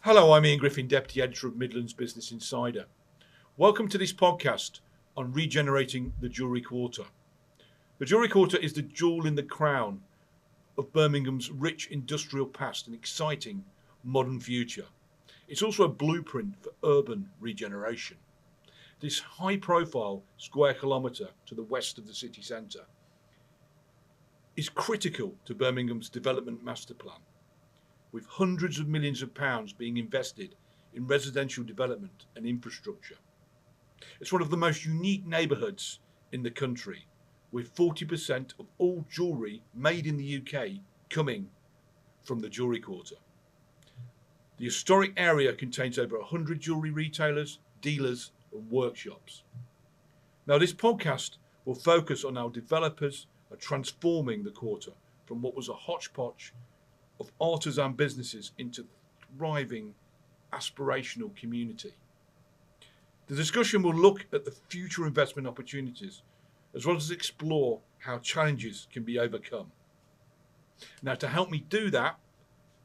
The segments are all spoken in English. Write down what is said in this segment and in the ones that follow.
Hello, I'm Ian Griffin, Deputy Editor of Midlands Business Insider. Welcome to this podcast on regenerating the Jewellery Quarter. The Jewellery Quarter is the jewel in the crown of Birmingham's rich industrial past and exciting modern future. It's also a blueprint for urban regeneration. This high-profile square kilometre to the west of the city centre is critical to Birmingham's development master plan, with hundreds of millions of pounds being invested in residential development and infrastructure. It's one of the most unique neighbourhoods in the country, with 40% of all jewellery made in the UK coming from the Jewellery Quarter. The historic area contains over 100 jewellery retailers, dealers and workshops. Now, this podcast will focus on how developers are transforming the quarter from what was a hodgepodge of artisan businesses into thriving aspirational community. The discussion will look at the future investment opportunities as well as explore how challenges can be overcome. Now, to help me do that,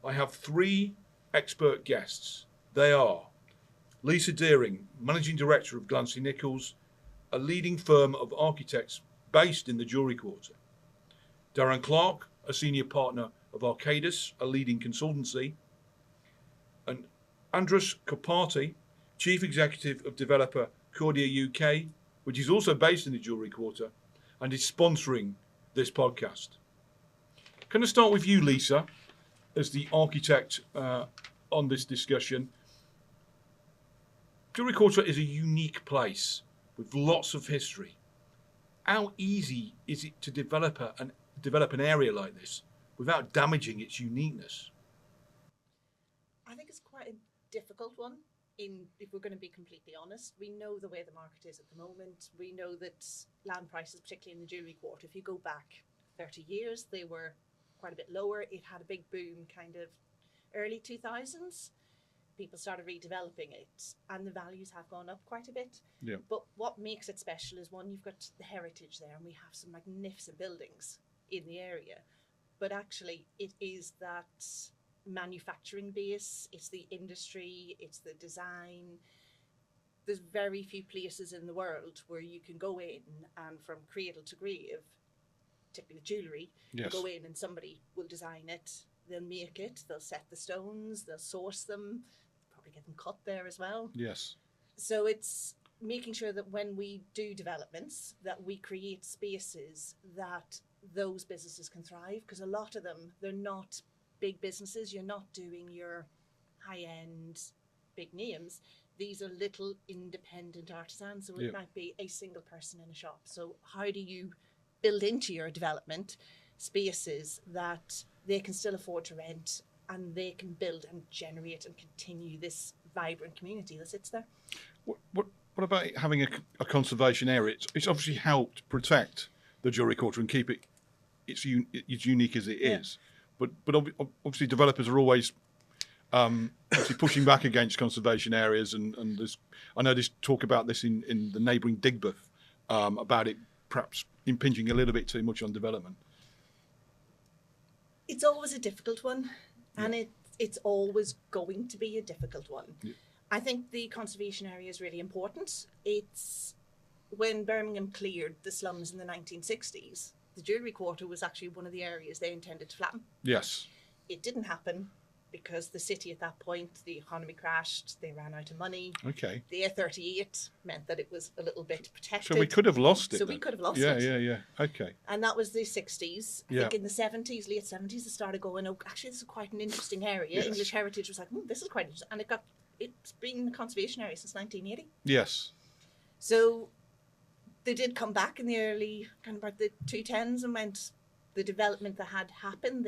I have three expert guests. They are Lisa Deering, Managing Director of Glancy Nichols, a leading firm of architects based in the Jewellery Quarter; Darren Clark, a Senior Partner of Arcadis, a leading consultancy; and Andrus Kopati, Chief Executive of developer Cordia UK, which is also based in the Jewellery Quarter and is sponsoring this podcast. Can I start with you, Lisa, as the architect on this discussion? Jewellery Quarter is a unique place with lots of history. How easy is it to develop an area like this without damaging its uniqueness? I think it's quite a difficult one. If we're going to be completely honest, we know the way the market is at the moment. We know that land prices, particularly in the Jewellery Quarter, if you go back 30 years, they were quite a bit lower. It had a big boom kind of early 2000s. People started redeveloping it and the values have gone up quite a bit. Yeah. But what makes it special is, one, you've got the heritage there and we have some magnificent buildings in the area. But actually it is that manufacturing base, it's the industry, it's the design. There's very few places in the world where you can go in and from cradle to grave, particularly jewellery, Yes. you go in and somebody will design it, they'll make it, they'll set the stones, they'll source them, probably get them cut there as well. Yes. So it's making sure that when we do developments, that we create spaces that those businesses can thrive, because a lot of them, they're not big businesses. You're not doing your high-end big names. These are little independent artisans, so it might be a single person in a shop. So how do you build into your development spaces that they can still afford to rent and they can build and generate and continue this vibrant community that sits there? What about having a conservation area? It's obviously helped protect the Jewellery Quarter and keep it as unique as it is. But obviously developers are always obviously pushing back against conservation areas, and there's, I know there's talk about this in the neighbouring Digbeth, about it perhaps impinging a little bit too much on development. It's always a difficult one, and it's always going to be a difficult one. Yeah. I think the conservation area is really important. It's when Birmingham cleared the slums in the 1960s, the Jewellery Quarter was actually one of the areas they intended to flatten. Yes. It didn't happen because the city at that point, the economy crashed, they ran out of money. Okay. The A38 meant that it was a little bit protected. So we could have lost it. So then. We could have lost it. Yeah. Okay. And that was the 60s. I think in the 70s, late 70s, it started going, oh, actually, this is quite an interesting area. Yes. English Heritage was like, this is quite interesting. And it's been a conservation area since 1980. Yes. So they did come back in the early, kind of about the 2010s, and went, the development that had happened,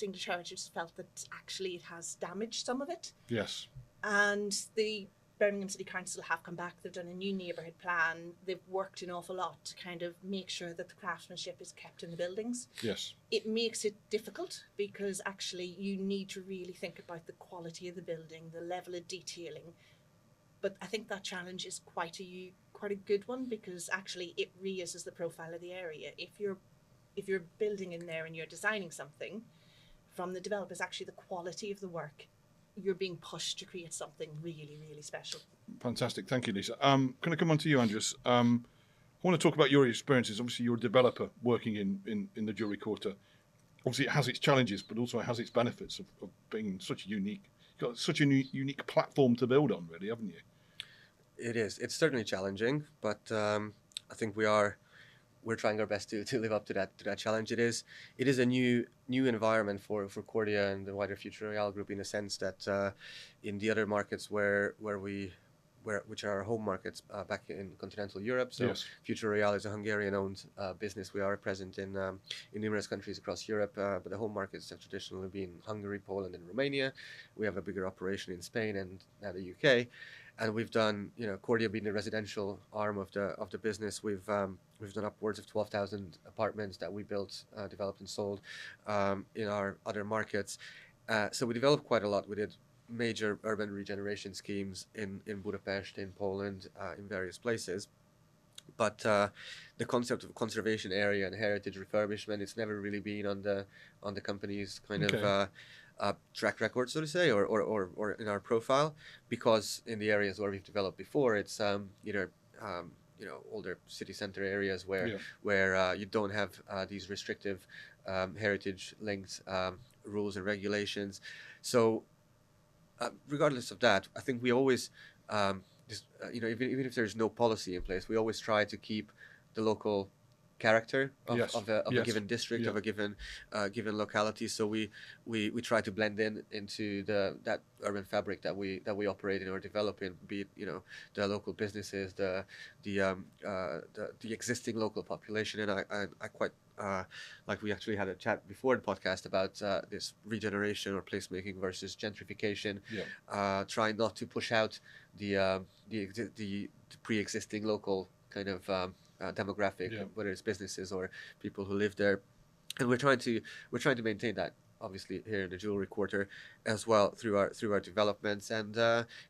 English Heritage felt that actually it has damaged some of it. Yes. And the Birmingham City Council have come back, they've done a new neighbourhood plan, they've worked an awful lot to kind of make sure that the craftsmanship is kept in the buildings. Yes. It makes it difficult because actually you need to really think about the quality of the building, the level of detailing. But I think that challenge is quite a good one, because actually it raises the profile of the area. If you're building in there and you're designing something, from the developers, actually the quality of the work you're being pushed to create something really, really special. Fantastic. Thank you, Lisa. Can I come on to you, Andreas? I want to talk about your experiences. Obviously, you're a developer working in the Jewellery Quarter. Obviously, it has its challenges, but also it has its benefits of being such a unique, got such a unique platform to build on, really, haven't you? It is. It's certainly challenging, but I think we're trying our best to live up to that challenge. It is a new environment for Cordia and the wider Future Royale group, in a sense that in the other markets which are our home markets back in continental Europe. So Yes. Future Royale is a Hungarian-owned business. We are present in numerous countries across Europe, but the home markets have traditionally been Hungary, Poland, and Romania. We have a bigger operation in Spain and now the UK. And we've done, Cordia being the residential arm of the business, we've done upwards of 12,000 apartments that we built, developed, and sold in our other markets. So we developed quite a lot. We did major urban regeneration schemes in Budapest, in Poland, in various places. But the concept of conservation area and heritage refurbishment, it's never really been on the company's kind of track record, so to say, or in our profile, because in the areas where we've developed before, it's either older city center areas where you don't have these restrictive heritage linked rules and regulations. So regardless of that, I think we always even if there's no policy in place, we always try to keep the local character of a given district, of a given locality. So we try to blend into that urban fabric that we operate in or develop in, be it the local businesses, the existing local population. And I quite like, we actually had a chat before the podcast about this regeneration or placemaking versus gentrification. Trying not to push out the pre-existing local kind of demographic, whether it's businesses or people who live there, and we're trying to maintain that, obviously, here in the Jewellery Quarter as well through our developments. And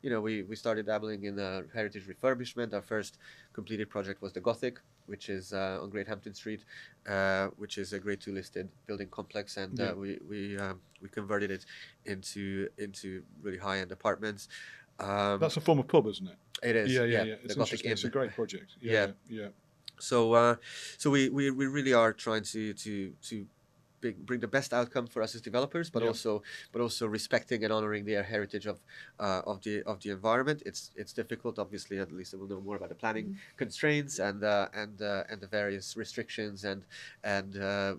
we started dabbling in heritage refurbishment. Our first completed project was the Gothic, which is on Great Hampton Street, which is a Grade 2 listed building complex, and we converted it into really high-end apartments. That's a former pub, isn't it? It is. Yeah. It's interesting. It's a great project. Yeah. So we really are trying to bring the best outcome for us as developers, but also respecting and honoring the heritage of the environment. It's difficult, obviously. At least we'll know more about the planning constraints and the various restrictions and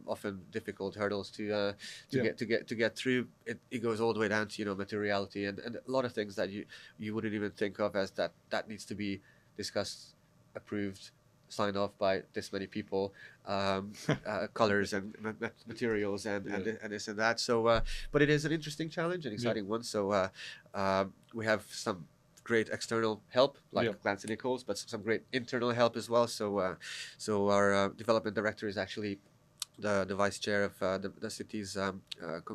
often difficult hurdles to get through. It goes all the way down to materiality and a lot of things that you wouldn't even think of as that needs to be discussed, approved, signed off by this many people, colors and materials and this and that. So, but it is an interesting challenge, an exciting one. So we have some great external help, like Clancy Nichols, but some great internal help as well. So our development director is actually the vice chair of the city's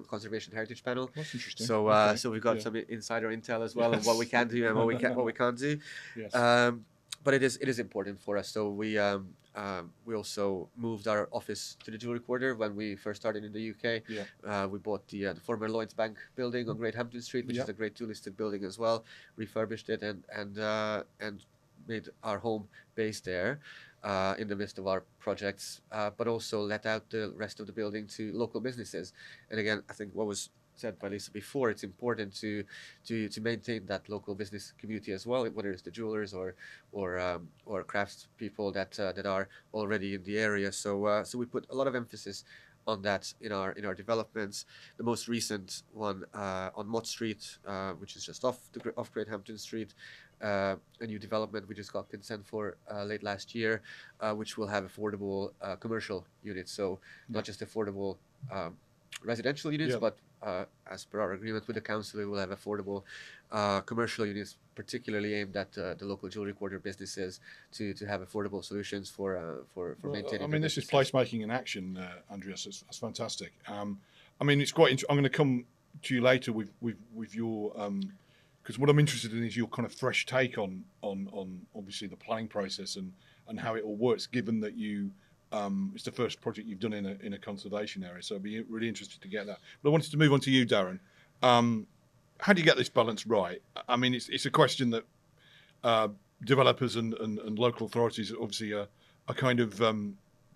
conservation heritage panel. That's interesting. So so we've got some insider intel as well on what we can do and what we can't do. But it is important for us. So we also moved our office to the Jewellery Quarter when we first started in the UK. We bought the former Lloyds Bank building on Great Hampton Street, which is a Grade 2 listed building as well. Refurbished it and made our home base there in the midst of our projects. But also let out the rest of the building to local businesses. And again, I think what was said by Lisa before, it's important to maintain that local business community as well, whether it's the jewelers or crafts people that are already in the area. So we put a lot of emphasis on that in our developments. The most recent one on Mott Street, which is just off Great Hampton Street, a new development we just got consent for late last year, which will have affordable commercial units. So not just affordable residential units, but as per our agreement with the council, we will have affordable commercial units, particularly aimed at the local Jewellery Quarter businesses to have affordable solutions for maintaining. I mean, this is placemaking in action, Andreas. That's fantastic. I mean, it's quite. I'm going to come to you later with your because what I'm interested in is your kind of fresh take on obviously the planning process and how it all works, given that you. It's the first project you've done in a conservation area, so I'd be really interested to get that. But I wanted to move on to you, Darren. how do you get this balance right? I mean, it's a question that developers and local authorities obviously are kind of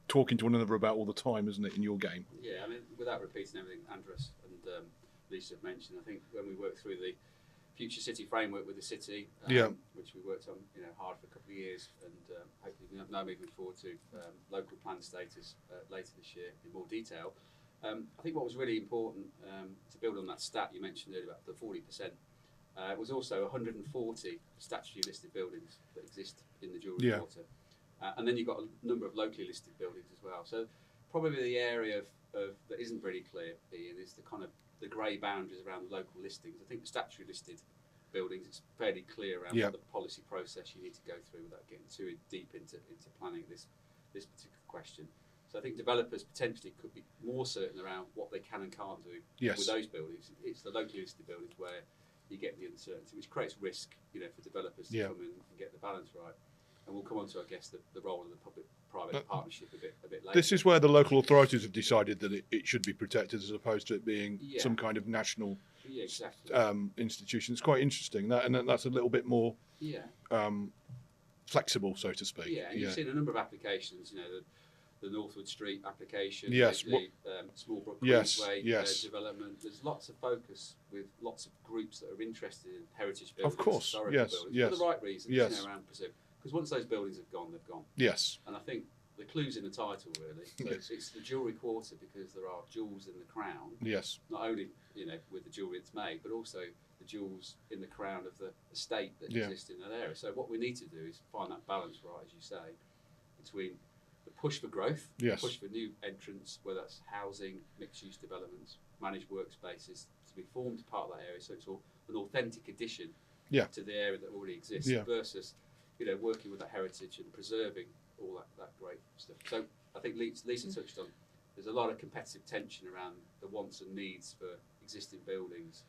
talking to one another about all the time, isn't it, in your game? Yeah, I mean, without repeating everything Andres and Lisa have mentioned, I think when we worked through the Future City framework with the city, which we worked on hard for a couple of years, and hopefully we now moving forward to local plan status later this year in more detail. I think what was really important to build on that stat you mentioned earlier about the 40%, was also 140 statutory listed buildings that exist in the Jewellery Quarter. And then you've got a number of locally listed buildings as well. So probably the area of that isn't really clear, Ian, is the kind of the grey boundaries around the local listings. I think the statutory listed buildings, it's fairly clear around what the policy process you need to go through without getting too deep into planning this particular question. So I think developers potentially could be more certain around what they can and can't do with those buildings. It's the locally listed buildings where you get the uncertainty, which creates risk, for developers to come in and get the balance right. And we'll come on to, I guess, the role of the public-private partnership a bit later. This is where the local authorities have decided that it should be protected as opposed to it being some kind of national institution. It's quite interesting, and that's a little bit more flexible, so to speak. Yeah, and you've seen a number of applications, the Northwood Street application, the Smallbrook Queensway development. There's lots of focus with lots of groups that are interested in heritage buildings, historical buildings, for the right reasons, around preserve. Because once those buildings have gone, they've gone. Yes. And I think the clue's in the title, really. It's the Jewellery Quarter because there are jewels in the crown. Yes. Not only, with the jewellery it's made, but also the jewels in the crown of the estate that exist in that area. So what we need to do is find that balance, right, as you say, between the push for growth, push for new entrants, whether that's housing, mixed-use developments, managed workspaces, to be formed part of that area, so it's all an authentic addition to the area that already exists, versus working with that heritage and preserving all that great stuff. So I think Lisa touched on, there's a lot of competitive tension around the wants and needs for existing buildings,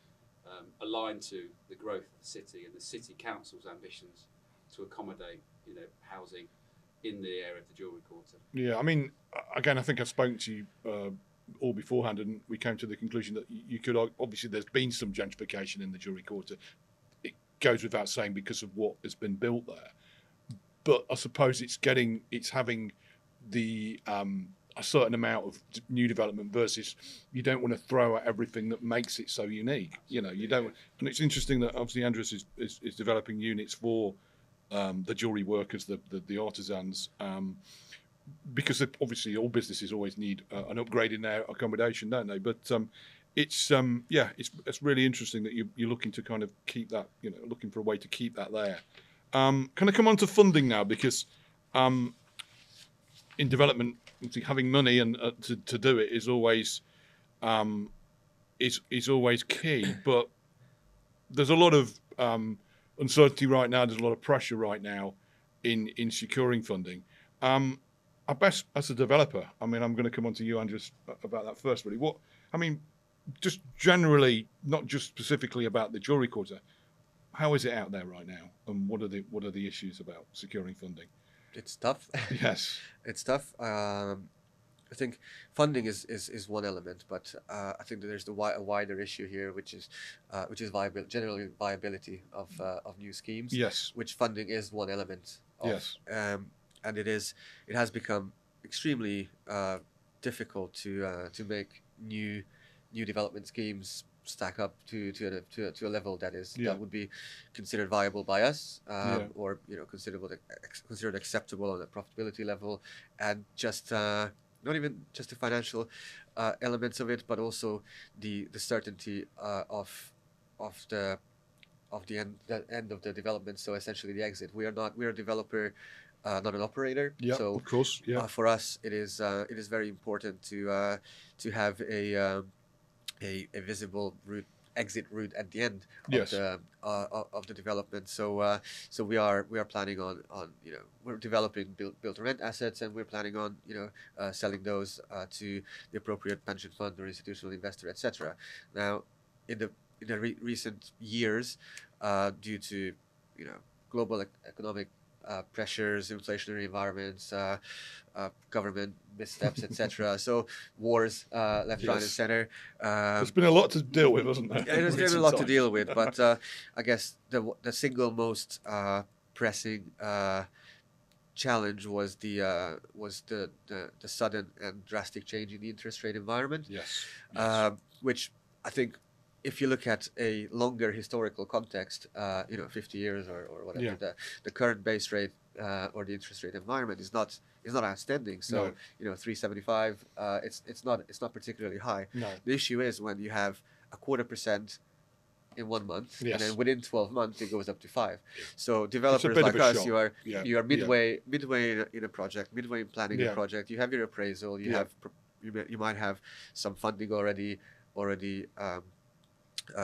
aligned to the growth of the city and the city council's ambitions to accommodate housing in the area of the Jewellery Quarter. Yeah, I mean, again, I think I've spoken to you all beforehand, and we came to the conclusion that you could, obviously there's been some gentrification in the Jewellery Quarter. It goes without saying because of what has been built there. But I suppose it's having the a certain amount of new development versus you don't want to throw out everything that makes it so unique. You don't. And it's interesting that obviously Andres is developing units for the jewellery workers, the artisans, because obviously all businesses always need an upgrade in their accommodation, don't they? But it's really interesting that you're looking to kind of keep that, looking for a way to keep that there. Can I come on to funding now? Because in development, having money and to do it is always key. But there's a lot of uncertainty right now. There's a lot of pressure right now in securing funding. I best, as a developer, I mean, I'm going to come on to you, Andres, about that first. Really, just generally, not just specifically about the Jewellery Quarter. How is it out there right now, and what are the issues about securing funding? It's tough. Yes, it's tough. I think funding is one element, but I think that there's a wider issue here, which is generally viability of new schemes. Yes, which funding is one element of. Yes, and it has become extremely difficult to make new development schemes stack up to a level that would be considered viable by us, or considered acceptable on a profitability level, and just not even just the financial elements of it, but also the certainty of the end of the development. So essentially the exit. We are a developer, not an operator. Yeah, so of course. Yeah. For us, it is very important to have a visible exit route at the end of the development. So we are planning on we're developing build to rent assets, and we're planning on selling those to the appropriate pension fund or institutional investor, etc. Now, in the recent years, due to global economic pressures, inflationary environments, government missteps, etc. So wars left, right, and Yes. center. There's been a lot to deal with, hasn't there? Yeah, there's been a Recent lot to times. deal with, but I guess the single most pressing challenge was the sudden and drastic change in the interest rate environment. Yes. Which I think, if you look at a longer historical context, 50 years or whatever, Yeah. the current base rate or the interest rate environment is not outstanding. So No. 3.75, it's not particularly high. No. The issue is when you have 0.25% in 1 month, Yes. and then within 12 months it goes up to 5. So It's a developers bit like of a us, shock. you are midway in a project, midway in planning a Yeah. project. You have your appraisal. You Yeah. have you might have some funding already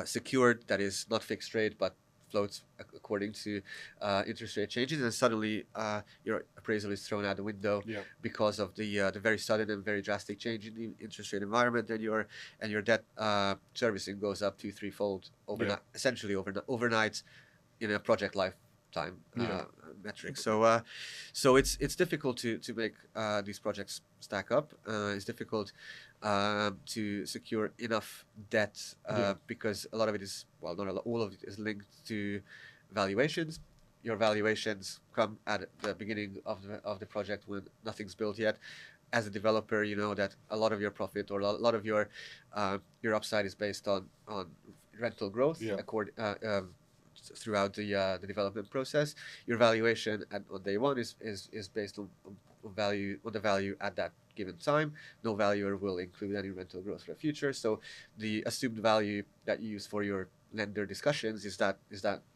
secured that is not fixed rate but floats according to interest rate changes, and suddenly your appraisal is thrown out the window Yeah. because of the very sudden and very drastic change in the interest rate environment, and your debt servicing goes up 2-3-fold overnight, essentially overnight in a project lifetime metric. So it's difficult to make these projects stack up. It's difficult to secure enough debt because a lot of it is, well, not a lot, all of it is linked to valuations. Your valuations come at the beginning of the project when nothing's built yet. As a developer, you know that a lot of your profit or a lot of your upside is based on rental growth throughout the development process. Your valuation on day one is based on the value at that given time. No valuer will include any rental growth for the future. So the assumed value that you use for your lender discussions is that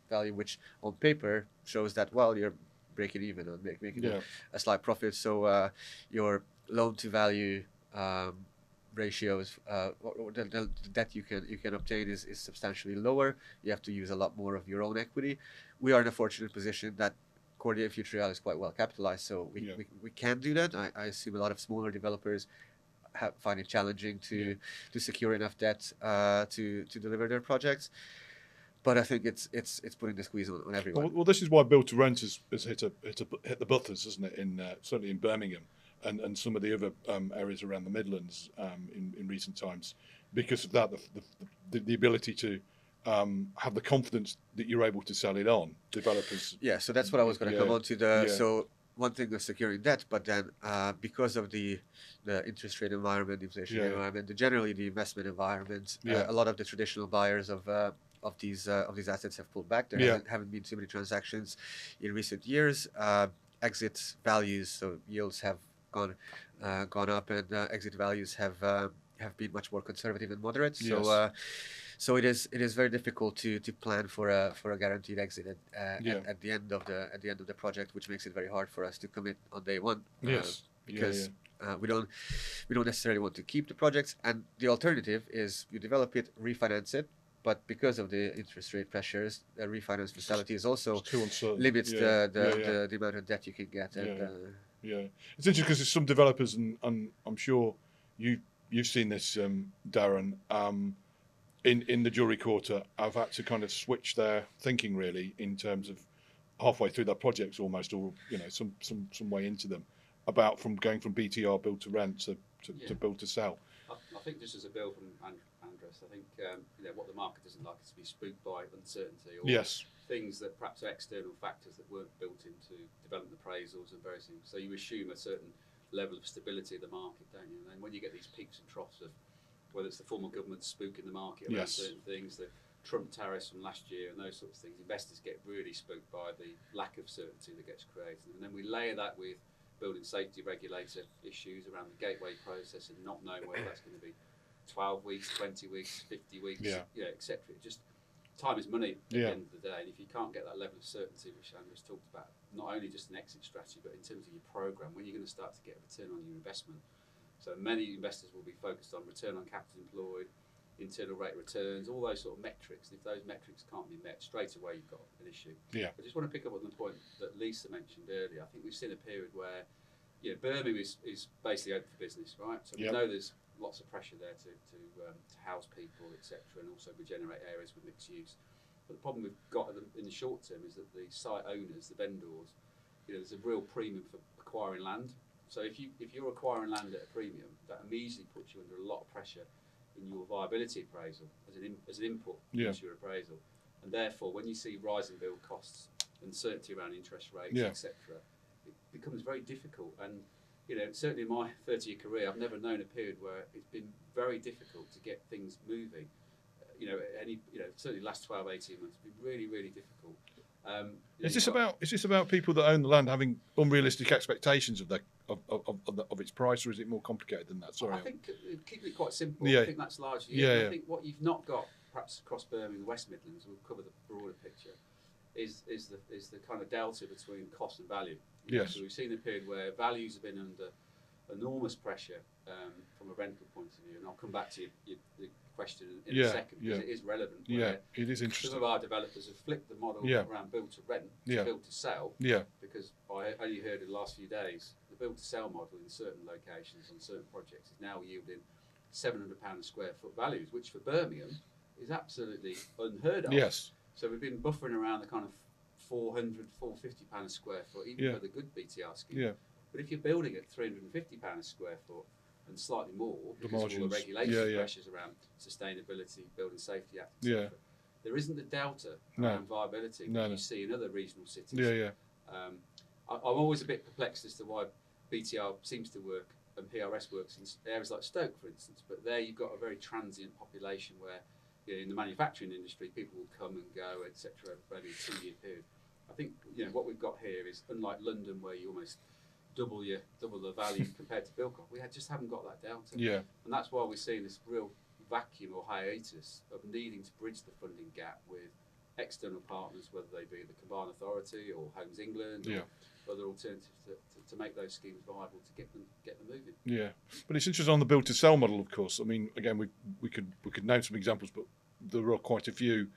value, which on paper shows that, well, you're breaking even or making a slight profit. So your loan to value ratios, or the debt you can obtain is substantially lower. You have to use a lot more of your own equity. We are in a fortunate position that Cordia and Futureal is quite well capitalized, so we can do that. I assume a lot of smaller developers find it challenging to secure enough debt to deliver their projects. But I think it's putting the squeeze on everyone. Well, this is why build to rent has hit the buffers, isn't it? Certainly in Birmingham and some of the other areas around the Midlands in recent times, because of that, the ability to have the confidence that you're able to sell it on. Developers. Yeah, so that's what I was going to come on to. So one thing is securing debt, but then because of the interest rate environment, the inflation environment, generally the investment environment, a lot of the traditional buyers of these assets have pulled back. There haven't been too many transactions in recent years. Exit values, so yields have gone up, and exit values have been much more conservative and moderate. So so it is very difficult to plan for a guaranteed exit at the end of the project, which makes it very hard for us to commit on day one. Because we don't necessarily want to keep the projects, and the alternative is you develop it, refinance it. But because of the interest rate pressures, the refinance facility is also limits the amount of debt you can get. It's interesting because there's some developers, and I'm sure you've seen this, Darren, in the Jewellery Quarter, have had to kind of switch their thinking really in terms of halfway through their projects almost, or some way into them, about going from BTR build to rent to build to sell. I think just as a bill from Andres, I think what the market doesn't like is to be spooked by uncertainty or things that perhaps are external factors that weren't built into development appraisals and various things. So you assume a certain level of stability of the market, don't you? And then when you get these peaks and troughs of whether it's the former government spooking the market around certain things, the Trump tariffs from last year and those sorts of things, investors get really spooked by the lack of certainty that gets created. And then we layer that with building safety regulator issues around the gateway process and not knowing whether that's going to be 12 weeks, 20 weeks, 50 weeks, etc. Just time is money at the end of the day, and if you can't get that level of certainty, which Andres talked about, not only just an exit strategy, but in terms of your program, when you're going to start to get a return on your investment. So many investors will be focused on return on capital employed, internal rate of returns, all those sort of metrics. And if those metrics can't be met, straight away you've got an issue. I just want to pick up on the point that Lisa mentioned earlier. I think we've seen a period where Birmingham is basically open for business, right? So we know there's lots of pressure there to house people, etc., and also regenerate areas with mixed use. But the problem we've got in the short term is that the site owners, the vendors, there's a real premium for acquiring land. So if you're acquiring land at a premium, that immediately puts you under a lot of pressure in your viability appraisal as an input into your appraisal, and therefore when you see rising build costs, uncertainty around interest rates, etc., it becomes very difficult. And certainly in my 30-year career, I've never known a period where it's been very difficult to get things moving. Certainly the last 12, 18 months have been really, really difficult. Is this about people that own the land having unrealistic expectations of its price, or is it more complicated than that? Sorry, I think keeping it quite simple. Yeah. I think that's largely it. I think what you've not got, perhaps across Birmingham and the West Midlands, we'll cover the broader picture, is the kind of delta between cost and value. Yes. So we've seen a period where values have been under enormous pressure from a rental point of view, and I'll come back to the question in a second, because it is relevant. Yeah, it is interesting. Some of our developers have flipped the model around build to rent to build to sell. Yeah. Because I only heard in the last few days, the build to sell model in certain locations on certain projects is now yielding £700 a square foot values, which for Birmingham is absolutely unheard of. Yes. So we've been buffering around the kind of £400, £450 a square foot, even for the good BTR scheme. Yeah. But if you're building at £350 a square foot and slightly more, because of all the regulation pressures around sustainability, building safety act, etc., there isn't the delta around viability that you see in other regional cities. I'm always a bit perplexed as to why BTR seems to work and PRS works in areas like Stoke, for instance, but there you've got a very transient population where in the manufacturing industry people will come and go, etc., over maybe a 2-year period. I think what we've got here is, unlike London, where you almost double the value compared to build cost, we just haven't got that delta. Yeah. And that's why we're seeing this real vacuum or hiatus of needing to bridge the funding gap with external partners, whether they be the Combined Authority or Homes England or other alternatives to make those schemes viable to get them moving. Yeah, but it's interesting on the build to sell model, of course. I mean, again, we could name some examples, but there are quite a few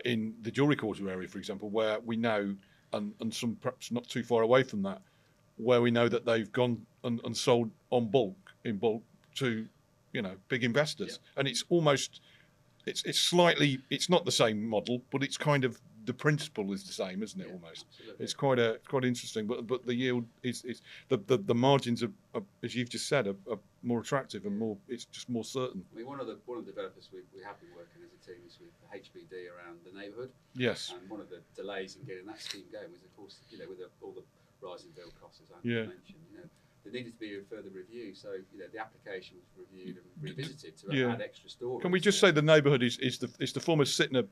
in the Jewellery Quarter area, for example, where we know, and some perhaps not too far away from that, where we know that they've gone and sold in bulk to big investors, and it's almost it's not the same model, but it's kind of the principle is the same, isn't it? Almost. Absolutely. It's quite interesting, but the yield is the margins are, as you've just said, are more attractive and more. It's just more certain. I mean, one of the developers we have been working as a team is with HBD around the neighbourhood. Yes. And one of the delays in getting that scheme going was, of course, with all the rising build costs, as Andrew mentioned. There needed to be a further review, so the application was reviewed and revisited to add extra storage. Can we just say the neighbourhood is the former Sytner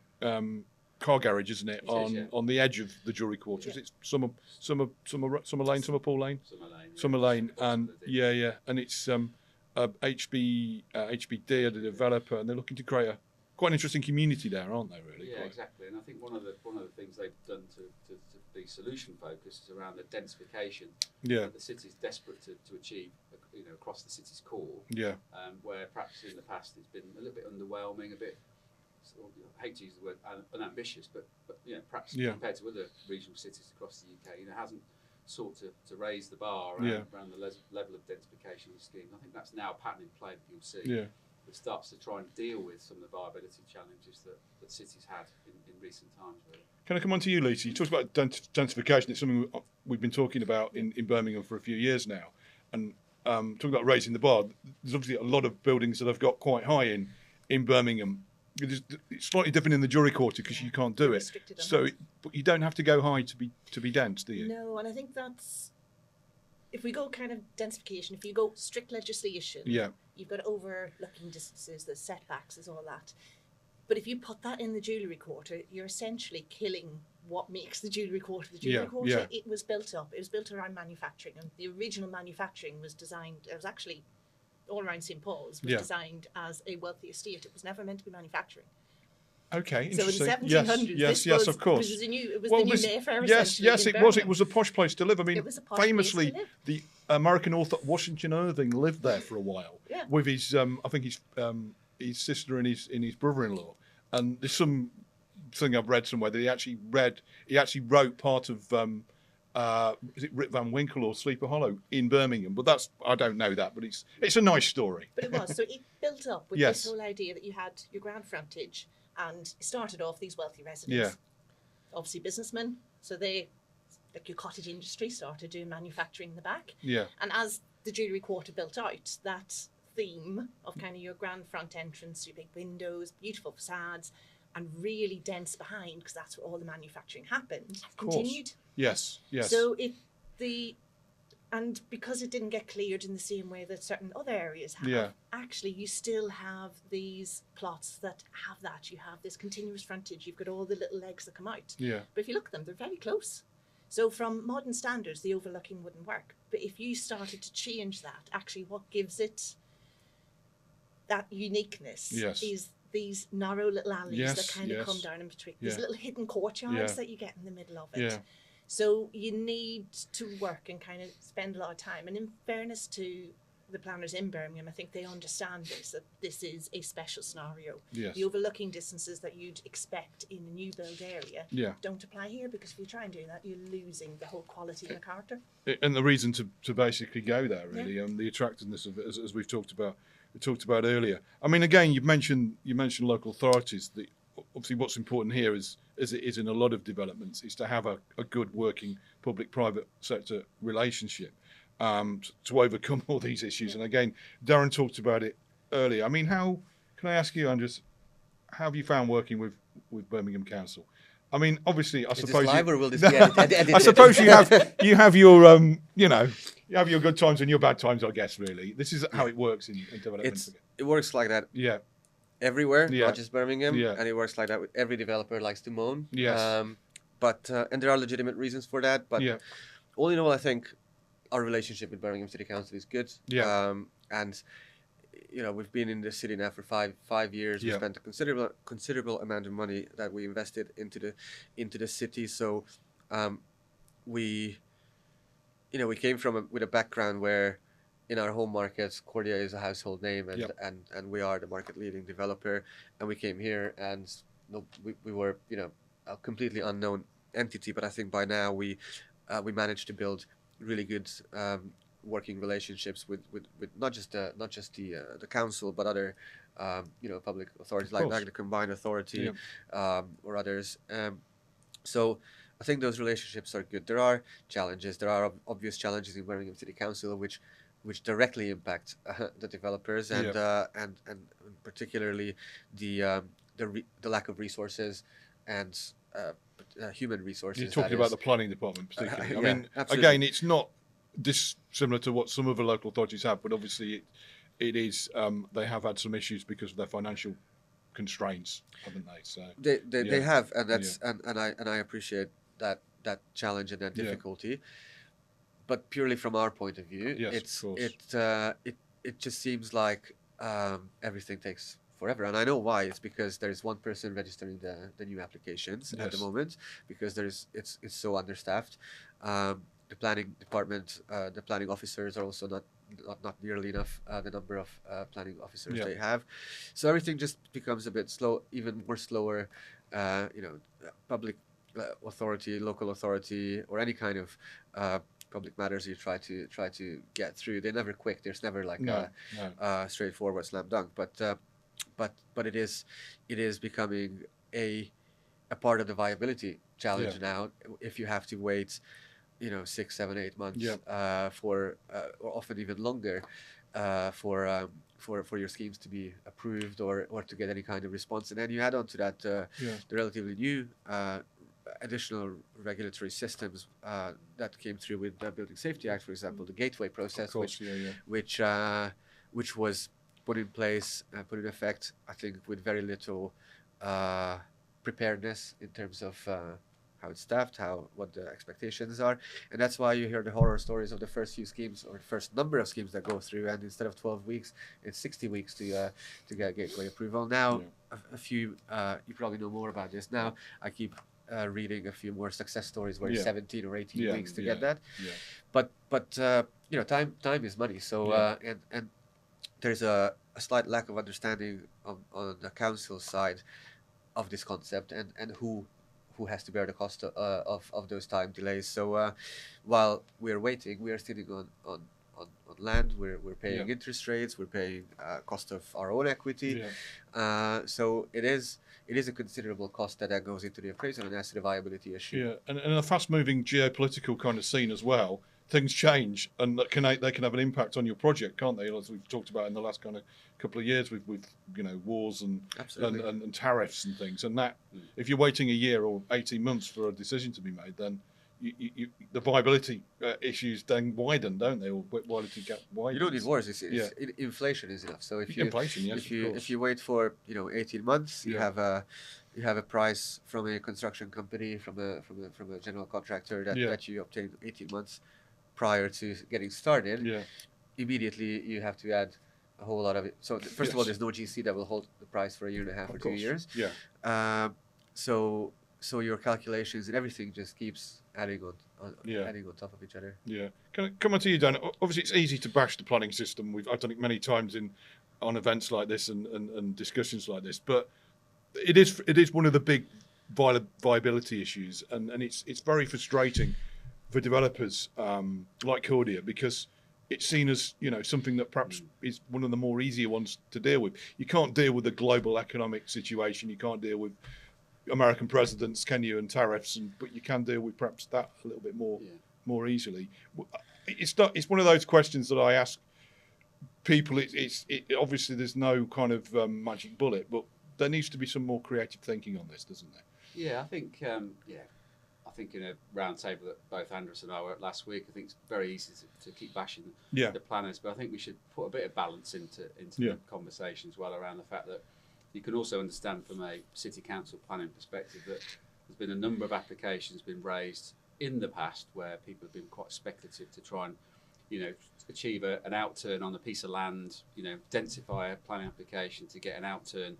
car garage, isn't it? On the edge of the Jewellery Quarter. Yeah. It's Summer Lane, Summerpool Lane. Summer Lane, and and it's HBD are the developer, and they're looking to create quite an interesting community there, aren't they? Really? Yeah, exactly. And I think one of the things they've done to be solution focused is around the densification that the city's desperate to achieve, across the city's core. Yeah. Where perhaps in the past it's been a little bit underwhelming, a bit. I hate to use the word unambitious, but perhaps compared to other regional cities across the UK, hasn't sought to raise the bar around the level of densification of the scheme. I think that's now a pattern in play that you'll see. That starts to try and deal with some of the viability challenges that cities had in recent times. Really. Can I come on to you, Lisa? You talked about densification. It's something we've been talking about in Birmingham for a few years now. And talking about raising the bar, there's obviously a lot of buildings that have got quite high in Birmingham. It's slightly different in the Jewellery Quarter because you can't do it. So, but you don't have to go high to be dense, do you? No, and I think that's, if we go kind of densification, if you go strict legislation, you've got overlooking distances, the setbacks, there's all that. But if you put that in the Jewellery Quarter, you're essentially killing what makes the Jewellery Quarter the Jewellery Quarter. Yeah. It was built up. It was built around manufacturing, and the original manufacturing was designed. It was actually all around St Paul's was designed as a wealthy estate. It was never meant to be manufacturing. Okay, interesting. So in the 1700s, yes, of course. It was the new Mayfair. Yes, it was. It was a posh place to live. I mean, famously, the American author Washington Irving lived there for a while with his, I think his sister and his brother-in-law. And there's some thing I've read somewhere that he actually wrote part of. Is it Rip Van Winkle or Sleepy Hollow in Birmingham? But I don't know that, but it's a nice story. But it was. So it built up with this whole idea that you had your ground frontage, and it started off these wealthy residents, obviously businessmen. So they like your cottage industry started doing manufacturing in the back. Yeah. And as the Jewellery Quarter built out, that theme of kind of your grand front entrance, your big windows, beautiful facades, and really dense behind, because that's where all the manufacturing happened, continued. Yes. So and because it didn't get cleared in the same way that certain other areas have, actually you still have these plots that have that. You have this continuous frontage, you've got all the little legs that come out. Yeah. But if you look at them, they're very close. So from modern standards, the overlooking wouldn't work. But if you started to change that, actually what gives it that uniqueness is these narrow little alleys that kind of come down in between. These little hidden courtyards that you get in the middle of it. Yeah. So you need to work and kind of spend a lot of time. And in fairness to the planners in Birmingham, I think they understand this, that this is a special scenario. Yes. The overlooking distances that you'd expect in a new build area don't apply here, because if you try and do that, you're losing the whole quality of the character. And the reason to basically go there, really, and the attractiveness of it, as we've talked about earlier. I mean, again, you mentioned local authorities. Obviously, what's important here is, as it is in a lot of developments, is to have a good working public-private sector relationship to overcome all these issues. And again, Darren talked about it earlier. I mean, can I ask you, Andres, how have you found working with Birmingham Council? I mean, obviously, I suppose I suppose you have your you have your good times and your bad times, I guess. Really, this is how it works in development. It works like that. Yeah. Everywhere, not just Birmingham, and it works like that with every developer likes to moan. Yes. And there are legitimate reasons for that. But all in all, I think our relationship with Birmingham City Council is good. Yeah. And we've been in the city now for five years. We spent a considerable amount of money that we invested into the city. So we came with a background where, in our home markets, Cordia is a household name, and we are the market leading developer. And we came here, and we were a completely unknown entity. But I think by now we managed to build really good working relationships with not just the council, but other public authorities like the combined authority or others. So I think those relationships are good. There are challenges. There are obvious challenges in Birmingham City Council, which directly impact the developers and particularly the lack of resources and human resources. You're talking about the planning department particularly. I mean, absolutely. Again, it's not dissimilar to what some other local authorities have, but obviously it is. They have had some issues because of their financial constraints, haven't they? So they have, and that's and I appreciate that challenge and that difficulty. But purely from our point of view, it just seems like everything takes forever, and I know why. It's because there is one person registering the new applications at the moment, because it's so understaffed. The planning department, the planning officers are also not nearly enough. The number of planning officers they have, so everything just becomes a bit slow, even more slower. Public authority, local authority, or any kind of public matters you try to get through, they're never quick. There's never like a straightforward slam dunk. But it is becoming a part of the viability challenge now. If you have to wait, 6, 7, 8 months for or often even longer for your schemes to be approved or to get any kind of response, and then you add on to that the relatively new additional regulatory systems that came through with the Building Safety Act, for example, the gateway process, which was put in place, put in effect, I think, with very little preparedness in terms of how it's staffed, what the expectations are, and that's why you hear the horror stories of the first few schemes or the first number of schemes that go through, and instead of 12 weeks, it's 60 weeks to get gateway approval. Now, a few you probably know more about this. Now, I keep reading a few more success stories where it's 17 or 18 weeks to get that. But time is money. So and there's a slight lack of understanding on the council side of this concept and who has to bear the cost of those time delays. So while we're waiting, we are sitting on on land. We're paying Yeah. interest rates. We're paying cost of our own equity. Yeah. So it is a considerable cost that goes into the appraisal and asset viability issue. Yeah, and in a fast-moving geopolitical kind of scene as well, things change, and they can have an impact on your project, can't they? As we've talked about in the last kind of couple of years with wars and tariffs and things. And that, if you're waiting a year or 18 months for a decision to be made, then the viability issues then widen, don't they? Or viability gap widens. You don't need wars. Inflation is enough. So if you wait for 18 months, you have a price from a construction company, from a general contractor that you obtain 18 months prior to getting started. Yeah. Immediately you have to add a whole lot of it. So first of all, there's no GC that will hold the price for a year and a half or 2 years. Yeah. So your calculations and everything just keeps adding on top of each other. Yeah. Can I come on to you, Dan? Obviously, it's easy to bash the planning system. I've done it many times on events like this and discussions like this, but it is one of the big viability issues, and it's very frustrating for developers like Cordia, because it's seen as something that perhaps is one of the more easier ones to deal with. You can't deal with the global economic situation. You can't deal with American presidents, can you, and tariffs, but you can deal with perhaps that a little bit more easily. It's one of those questions that I ask people. Obviously there's no kind of magic bullet, but there needs to be some more creative thinking on this, doesn't there? Yeah, I think in a round table that both Andres and I were at last week, I think it's very easy to keep bashing the planners, but I think we should put a bit of balance into the conversation as well, around the fact that you can also understand from a city council planning perspective that there's been a number of applications been raised in the past where people have been quite speculative to try and achieve an outturn on a piece of land, densify a planning application to get an outturn,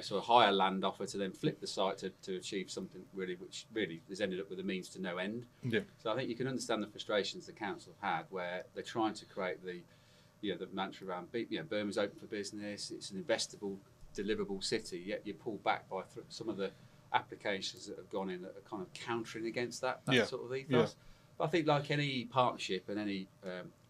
so a higher land offer to then flip the site to achieve something which has ended up with a means to no end. Yeah. So I think you can understand the frustrations the council have had, where they're trying to create the mantra around Birmingham's open for business, it's an investable, deliverable city, yet you're pulled back by some of the applications that have gone in that are kind of countering against that sort of ethos. Yeah. But I think, like any partnership and any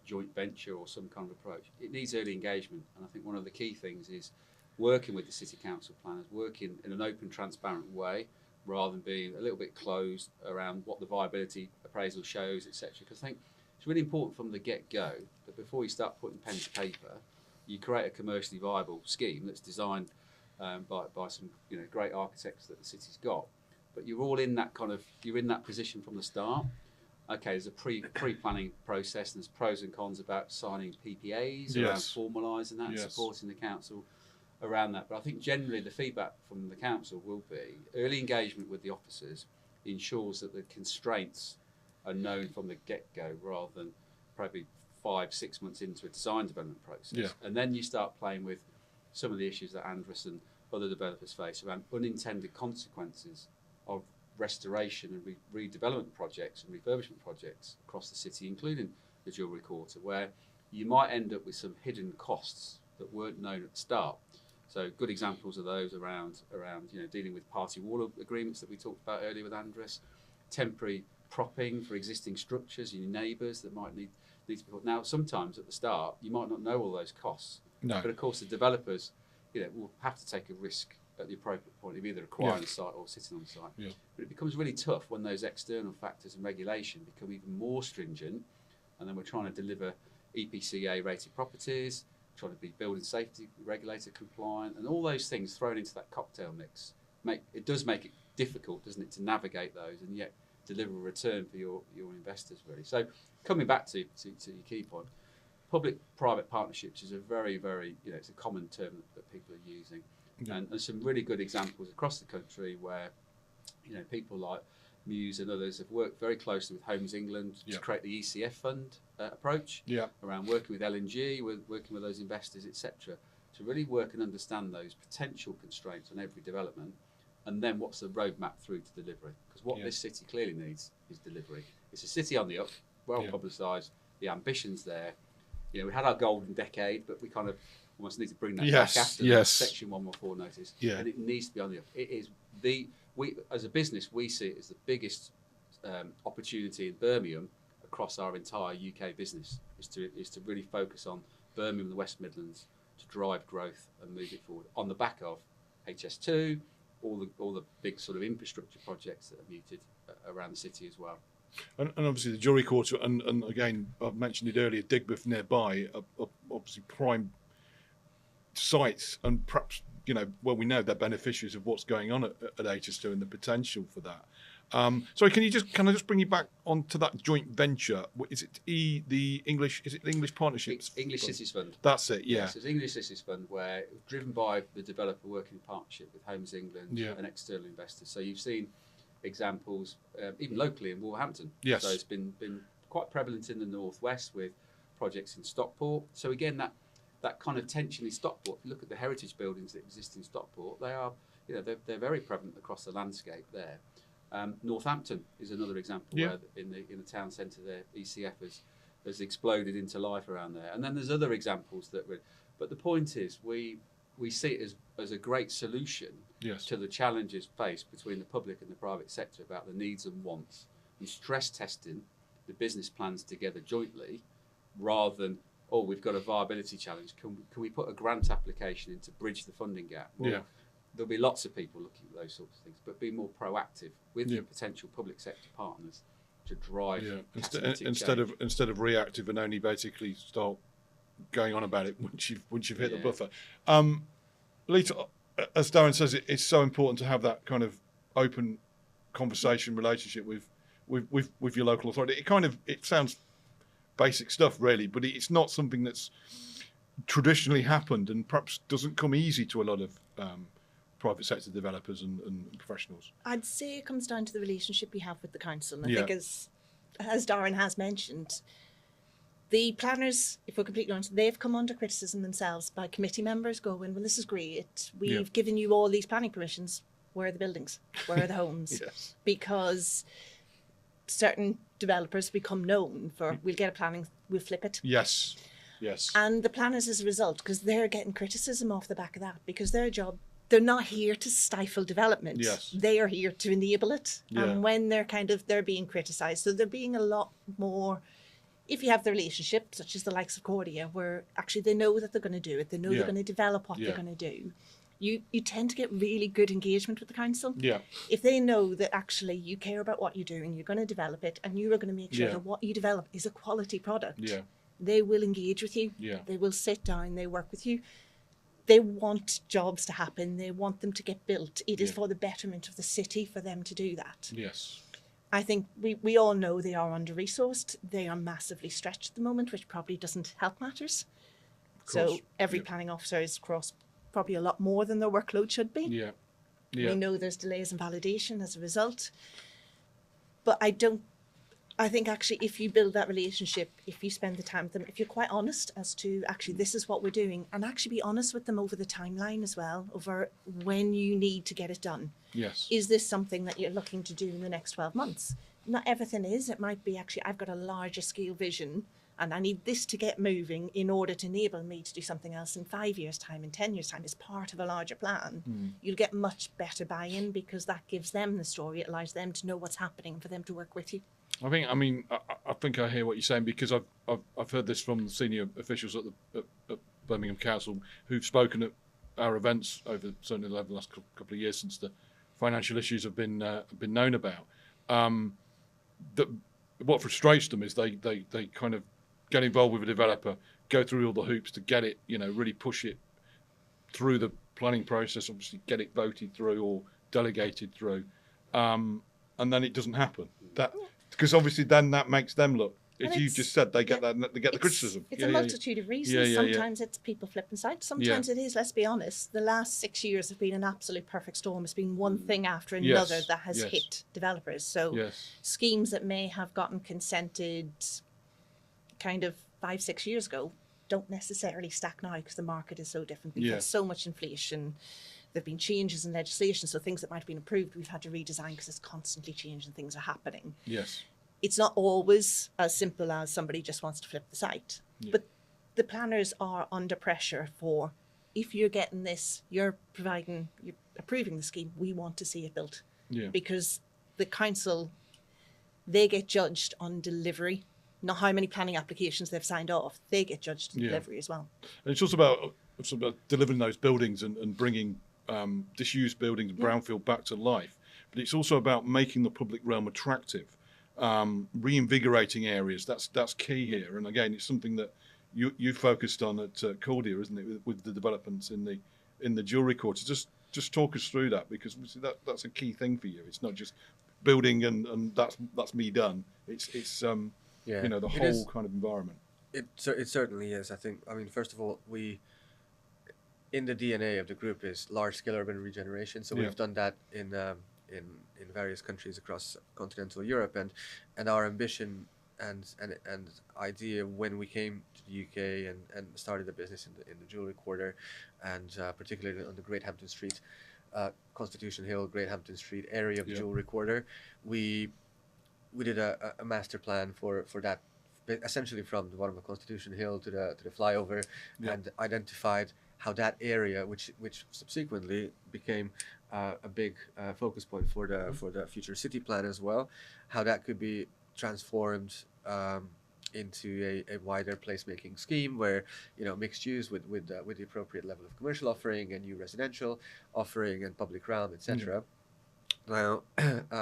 joint venture or some kind of approach, it needs early engagement, and I think one of the key things is working with the city council planners, working in an open, transparent way, rather than being a little bit closed around what the viability appraisal shows, etc. Because I think it's really important from the get-go that before you start putting pen to paper, you create a commercially viable scheme that's designed by some great architects that the city's got. But you're all in that you're in that position from the start. Okay, there's a pre-planning process, and there's pros and cons about signing PPAs, around formalising that, and supporting the council around that. But I think generally the feedback from the council will be early engagement with the officers ensures that the constraints are known from the get-go, rather than probably 5-6 months into a design development process. Yeah. And then you start playing with some of the issues that Andres and other developers face around unintended consequences of restoration and redevelopment projects and refurbishment projects across the city, including the Jewellery Quarter, where you might end up with some hidden costs that weren't known at the start. So good examples of those around dealing with party wall agreements that we talked about earlier with Andres, temporary propping for existing structures, your neighbours that might need to be put. Now, sometimes at the start, you might not know all those costs. No. But of course, the developers, will have to take a risk at the appropriate point of either acquiring the site or sitting on the site. Yeah. But it becomes really tough when those external factors and regulation become even more stringent, and then we're trying to deliver EPCA rated properties, trying to be building safety regulator compliant, and all those things thrown into that cocktail mix. It does make it difficult, doesn't it, to navigate those and yet deliver a return for your investors, really. So coming back to your key point, public-private partnerships is a very, very, it's a common term that people are using. Yeah. And some really good examples across the country where, people like Muse and others have worked very closely with Homes England to create the ECF fund approach around working with LNG, working with those investors, etc., to really work and understand those potential constraints on every development, and then what's the roadmap through to delivery. Because what this city clearly needs is delivery. It's a city on the up, well publicised, the ambition's there. We had our golden decade, but we kind of almost need to bring that back after the Section 114 notice. Yeah. And it needs to be on the up. It is we as a business, we see it as the biggest opportunity in Birmingham across our entire UK business is to really focus on Birmingham and the West Midlands to drive growth and move it forward on the back of HS2, all the big sort of infrastructure projects that are muted around the city as well. And obviously the Jewellery Quarter, and again, I've mentioned it earlier, Digbeth nearby, are obviously prime sites, and perhaps, well, we know they're beneficiaries of what's going on at HS2 and the potential for that. Sorry, can I just bring you back onto that joint venture? Is it the English Partnerships? English Cities Fund. That's it, yeah. Yes, it's English Cities Fund, where it was driven by the developer working in partnership with Homes England and external investors. So you've seen examples, even locally in Wolverhampton. Yes. So it's been quite prevalent in the northwest with projects in Stockport. So again, that kind of tension in Stockport. If you look at the heritage buildings that exist in Stockport, they are, they're very prevalent across the landscape there. Northampton is another example where in the town centre there, ECF has exploded into life around there. And then there's other examples but the point is we see it as a great solution to the challenges faced between the public and the private sector about the needs and wants, and stress testing the business plans together jointly, rather than, we've got a viability challenge, can we put a grant application in to bridge the funding gap? Well, there'll be lots of people looking at those sorts of things, but be more proactive with the potential public sector partners to drive instead of reactive and only basically start going on about it once you've hit the buffer. Lita, as Darren says, it's so important to have that kind of open conversation relationship with your local authority. It sounds basic stuff really, but it's not something that's traditionally happened and perhaps doesn't come easy to a lot of private sector developers and professionals. I'd say it comes down to the relationship we have with the council. And I think as Darren has mentioned, the planners, if we're completely honest, they've come under criticism themselves by committee members going, well, this is great. We've given you all these planning permissions. Where are the buildings? Where are the homes? Because certain developers become known for, we'll get a planning, we'll flip it. Yes. And the planners, as a result, because they're getting criticism off the back of that, because their job, they're not here to stifle development. They are here to enable it. And when they're being criticised, so they're being a lot more, if you have the relationship, such as the likes of Cordia, where actually they know that they're going to do it, they know they're going to develop what they're going to do, you tend to get really good engagement with the council. If they know that actually you care about what you're doing, you're going to develop it, and you are going to make sure that what you develop is a quality product, they will engage with you. They will sit down, they work with you. They want jobs to happen. They want them to get built. It is for the betterment of the city for them to do that. I think we all know they are under-resourced. They are massively stretched at the moment, which probably doesn't help matters. So every planning officer is across probably a lot more than their workload should be. We know there's delays in validation as a result. But I think actually if you build that relationship, if you spend the time with them, if you're quite honest as to actually this is what we're doing, and actually be honest with them over the timeline as well, over when you need to get it done. Is this something that you're looking to do in the next 12 months? Not everything is. It might be actually I've got a larger scale vision and I need this to get moving in order to enable me to do something else in 5 years' time, in 10 years' time, as part of a larger plan. You'll get much better buy-in because that gives them the story. It allows them to know what's happening for them to work with you. I think I hear what you're saying, because I've heard this from the senior officials at Birmingham Council who've spoken at our events over certainly the last couple of years since the financial issues have been known about. That what frustrates them is they kind of get involved with a developer, go through all the hoops to get it, really push it through the planning process, obviously get it voted through or delegated through, and then it doesn't happen. Because obviously then that makes them look, as you just said, they get the criticism. It's a multitude of reasons. Sometimes it's people flipping sides. Sometimes it is, let's be honest, the last 6 years have been an absolute perfect storm. It's been one thing after another that has hit developers. So schemes that may have gotten consented kind of 5-6 years ago don't necessarily stack now because the market is so different. We've had so much inflation. There have been changes in legislation, so things that might have been approved, we've had to redesign because it's constantly changing, things are happening. It's not always as simple as somebody just wants to flip the site. But the planners are under pressure for, if you're getting this, you're approving the scheme, we want to see it built. Because the council, they get judged on delivery not how many planning applications they've signed off. They get judged to Yeah. delivery as well. And it's also about delivering those buildings and bringing disused buildings, brownfield, back to life. But it's also about making the public realm attractive, reinvigorating areas. That's key here. And again, it's something that you focused on at Cordia, isn't it, with the developments in the Jewellery Quarter. Just talk us through that, because that's a key thing for you. It's not just building and that's me done. It's the whole kind of environment. It certainly is. I think. I mean, first of all, in the DNA of the group is large-scale urban regeneration. So we've done that in various countries across continental Europe, and our ambition and idea when we came to the UK and started the business in the Jewellery Quarter, and particularly on the Great Hampton Street, Constitution Hill, Great Hampton Street area of the Jewellery Quarter, we did a master plan for that, essentially from the bottom of Constitution Hill to the flyover, and identified how that area, which subsequently became a big focus point for the future city plan as well, how that could be transformed into a wider placemaking scheme where, mixed use with the appropriate level of commercial offering and new residential offering and public realm, etc. Now,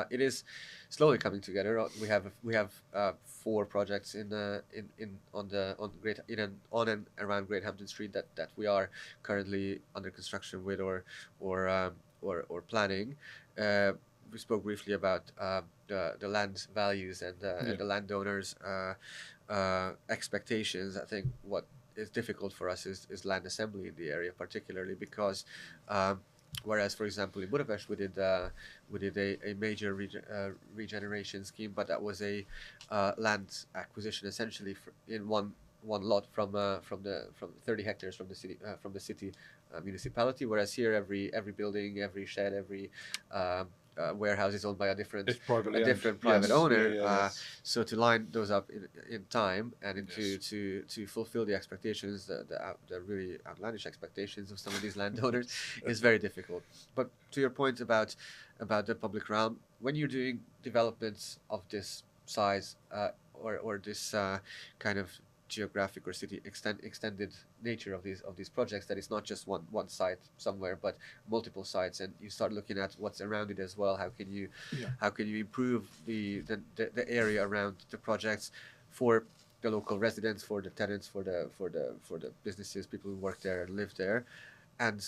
it is slowly coming together. We have 4 projects on and around Great Hampton Street that we are currently under construction with or planning. We spoke briefly about the land values and the landowners' expectations. I think what is difficult for us is land assembly in the area, particularly because whereas, for example, in Budapest we did a major regeneration scheme, but that was a land acquisition essentially in one lot from 30 hectares from the city municipality. Whereas here, every building, every shed, every warehouse is owned by a different private owner. So to line those up in time and to fulfill the expectations, the really outlandish expectations of some of these landowners is very difficult. But to your point about the public realm, when you're doing developments of this size or this kind of geographic or city extended nature of these projects, that it's not just one site somewhere but multiple sites, and you start looking at what's around it as well. How can you improve the area around the projects for the local residents, for the tenants, for the businesses, people who work there and live there, and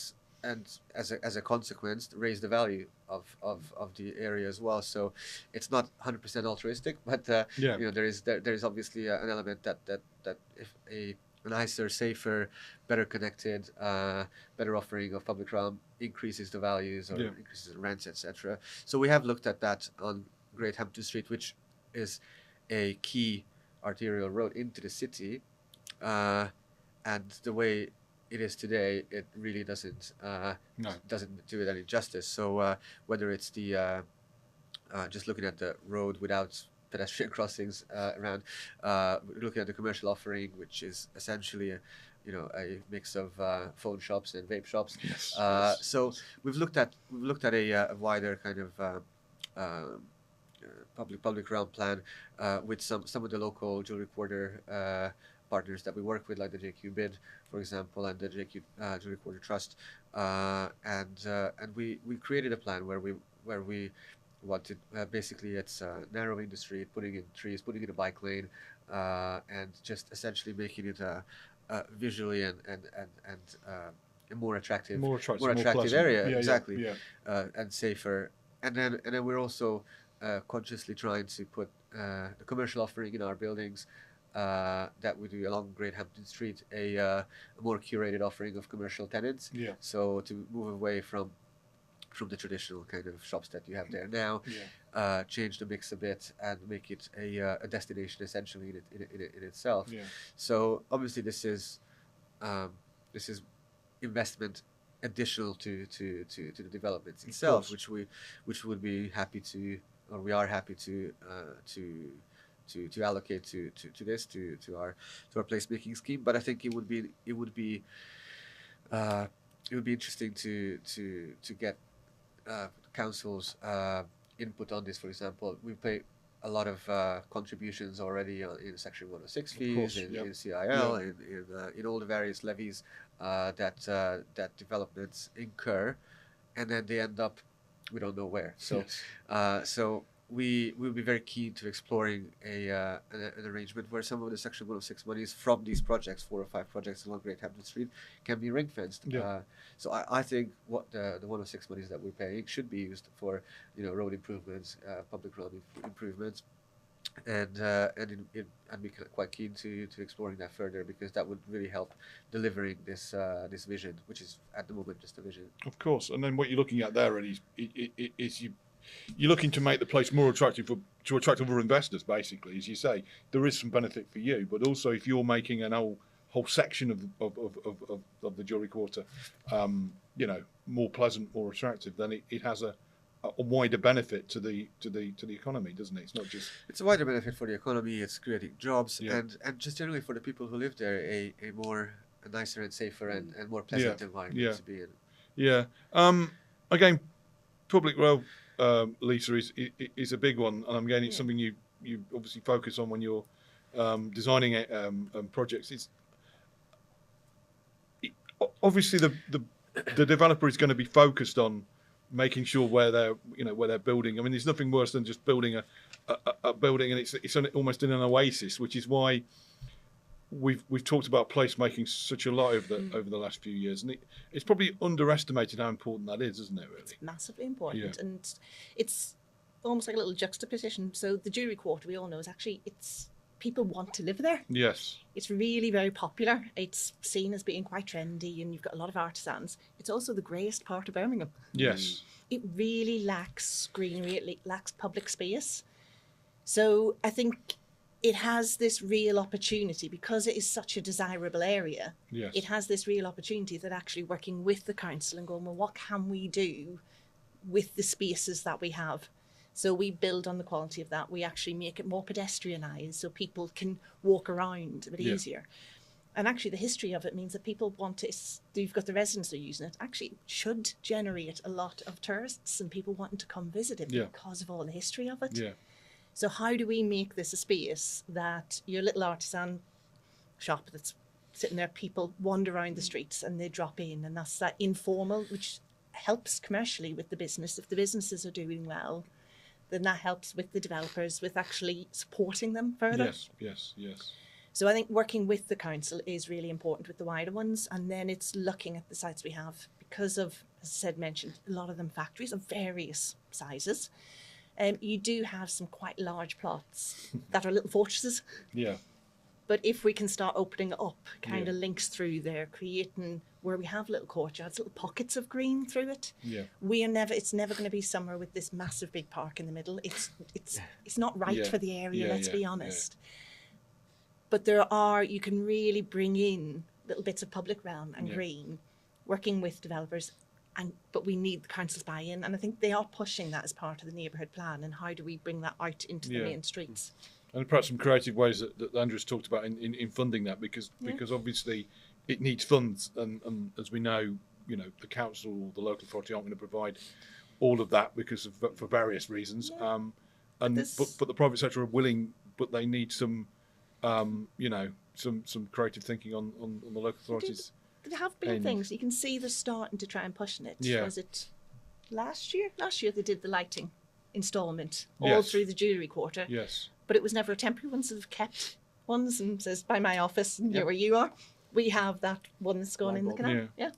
as a consequence raise the value of the area as well. So it's not 100% altruistic, but there is obviously an element that if a nicer, safer, better connected, better offering of public realm increases the values or increases the rents, etc. So we have looked at that on Great Hampton Street, which is a key arterial road into the city, and the way it is today, it really doesn't do it any justice. So whether it's the just looking at the road without pedestrian crossings around, looking at the commercial offering, which is essentially a mix of phone shops and vape shops. So we've looked at a wider kind of public realm plan with some of the local Jewellery Quarter partners that we work with, like the JQ Bid, for example, and the JQ Jewellery Quarter Trust, and we created a plan where we wanted basically it's narrowing the street, putting in trees, putting in a bike lane, and just essentially making it visually and a more attractive area, and safer. And then we're also consciously trying to put the commercial offering in our buildings that we do along Great Hampton Street, a more curated offering of commercial tenants. So to move away from the traditional kind of shops that you have there now, change the mix a bit and make it a destination essentially in itself. So obviously this is investment additional to the developments itself, which would be happy to, or we are happy to allocate to our placemaking scheme. But I think it would be interesting to get council's input on this. For example, we pay a lot of contributions already in Section 106 fees, course, in CIL, in all the various levies that developments incur, and then they end up, we don't know where. So, so we will be very keen to exploring an arrangement where some of the Section 106 monies from these projects, 4 or 5 projects along Great Hampton Street, can be ring fenced. Yeah. So I think what the 106 monies that we're paying should be used for, road improvements, public road improvements, and we're quite keen to exploring that further, because that would really help delivering this vision, which is at the moment just a vision. Of course, and then what you're looking at there really is you're looking to make the place more attractive to attract other investors. Basically, as you say, there is some benefit for you, but also if you're making an whole section of the Jewellery Quarter, more pleasant, more attractive, then it has a wider benefit to the economy, doesn't it? It's not just, it's a wider benefit for the economy. It's creating jobs, Yeah. and just generally for the people who live there, a nicer and safer and more pleasant environment Yeah. to be in. Yeah. Again, public rail, Lisa, is a big one, and I'm getting it's something you obviously focus on when you're designing projects. Obviously the developer is going to be focused on making sure where they're building. I mean, there's nothing worse than just building a building and it's almost in an oasis, which is why we've talked about placemaking such a lot over the last few years, and it's probably underestimated how important that is, isn't it? Really, it's massively important, and it's almost like a little juxtaposition. So the Jewellery Quarter, we all know, is actually people want to live there. Yes. It's really very popular. It's seen as being quite trendy, and you've got a lot of artisans. It's also the greyest part of Birmingham. Yes. It really lacks greenery, it lacks public space. So I think it has this real opportunity, because it is such a desirable area. Yes. It has this real opportunity that actually working with the council and going, well, what can we do with the spaces that we have? So we build on the quality of that. We actually make it more pedestrianised so people can walk around a bit easier. And actually the history of it means that people want to, you've got the residents that are using it, actually should generate a lot of tourists and people wanting to come visit it because of all the history of it. Yeah. So how do we make this a space that your little artisan shop that's sitting there, people wander around the streets and they drop in, and that's that informal, which helps commercially with the business. If the businesses are doing well, then that helps with the developers, with actually supporting them further. Yes. So I think working with the council is really important with the wider ones, and then it's looking at the sites we have, because of, as I mentioned, a lot of them factories of various sizes. You do have some quite large plots that are little fortresses. Yeah. But if we can start opening it up, kind of links through there, creating where we have little courtyards, little pockets of green through it. Yeah. It's never going to be somewhere with this massive big park in the middle. It's not right for the area, let's be honest. Yeah. But you can really bring in little bits of public realm and green, working with developers, but we need the council's buy-in, and I think they are pushing that as part of the neighbourhood plan, and how do we bring that out into the main streets? And perhaps some creative ways that Andrew's talked about in funding that, because obviously it needs funds, and as we know, the council, the local authority aren't going to provide all of that because for various reasons. Yeah. But the private sector are willing, but they need some some creative thinking on the local authorities. There have been things. You can see they're starting to try and push it. Yeah. Was it last year? Last year they did the lighting instalment all through the Jewellery Quarter. Yes. But it was never a temporary one, so they've kept ones and says, by my office, and where you are, we have that one that's going in the canal. Yeah.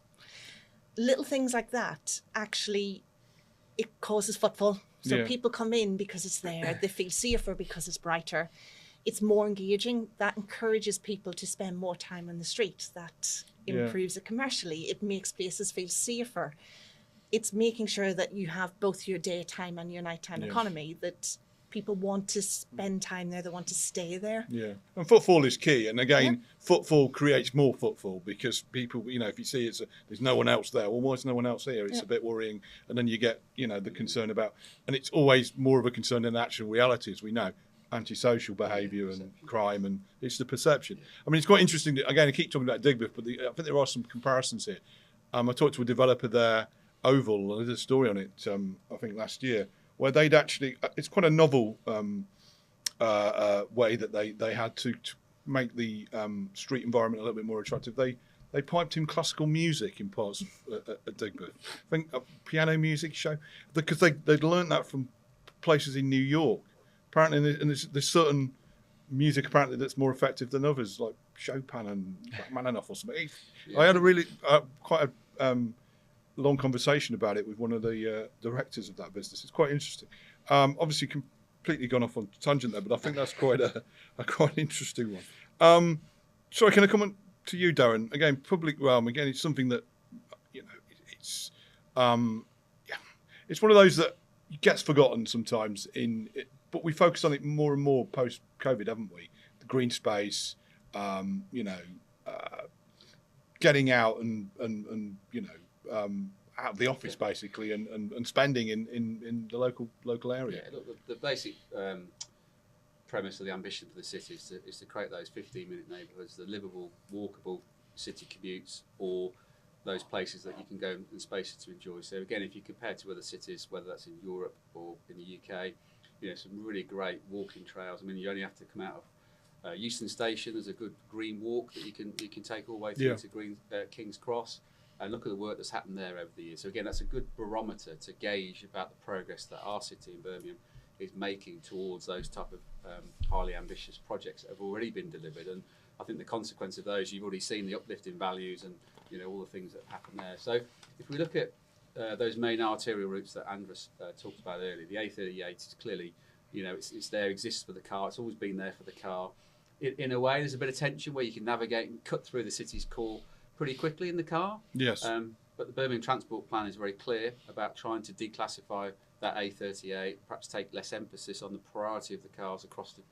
Little things like that, actually, it causes footfall. So people come in because it's there. They feel safer because it's brighter. It's more engaging. That encourages people to spend more time on the street. That improves it commercially. It makes places feel safer. It's making sure that you have both your daytime and your nighttime economy, that people want to spend time there, they want to stay there. Yeah, and footfall is key. And again, footfall creates more footfall, because people, if you see there's no one else there, well, why is no one else here? It's a bit worrying. And then you get, the concern about, and it's always more of a concern than actual reality, as we know. Antisocial behaviour and crime, and it's the perception. I mean, it's quite interesting that, again, I keep talking about Digbeth, but I think there are some comparisons here. I talked to a developer there, Oval, and there's a story on it, I think last year, where they'd actually, it's quite a novel way that they had to make the street environment a little bit more attractive. They piped in classical music in parts at Digbeth. I think a piano music show, because they'd learned that from places in New York. Apparently, and there's certain music apparently that's more effective than others, like Chopin and Rachmaninoff or something. I had a really quite a long conversation about it with one of the directors of that business. It's quite interesting. Obviously, completely gone off on tangent there, but I think that's quite a quite interesting one. Sorry, can I come on to you, Darren? Again, public realm. Again, it's something that it's it's one of those that gets forgotten sometimes. But we focus on it more and more post COVID, haven't we? The green space, getting out and out of the office basically, and spending in the local area. Yeah, look, the basic premise of the ambition for the city is to create those 15-minute neighbourhoods, the livable, walkable city commutes, or those places that you can go and spaces to enjoy. So again, if you compare to other cities, whether that's in Europe or in the UK, some really great walking trails. I mean, you only have to come out of Euston Station. There's a good green walk that you can take all the way through to King's Cross, and look at the work that's happened there over the years. So again, that's a good barometer to gauge about the progress that our city in Birmingham is making towards those type of highly ambitious projects that have already been delivered. And I think the consequence of those, you've already seen the uplift in values and all the things that have happened there. So if we look at those main arterial routes that Andres talked about earlier, the A38 is clearly, it's there, exists for the car. It's always been there for the car. In a way, there's a bit of tension where you can navigate and cut through the city's core pretty quickly in the car. Yes. But the Birmingham Transport Plan is very clear about trying to declassify that A38, perhaps take less emphasis on the priority of the cars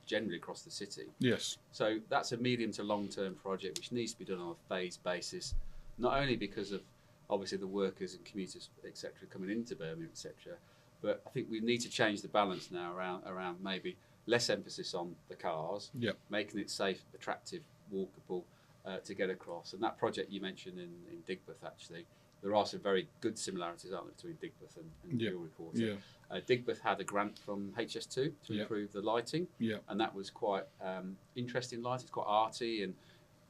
generally across the city. Yes. So that's a medium to long-term project which needs to be done on a phased basis, not only because of obviously the workers and commuters, etc., coming into Birmingham, etc., but I think we need to change the balance now around maybe less emphasis on the cars, making it safe, attractive, walkable to get across. And that project you mentioned in Digbeth, actually, there are some very good similarities, aren't there, between Digbeth and Jewellery Quarter. Yeah. Digbeth had a grant from HS2 to improve the lighting, and that was quite interesting light. It's quite arty and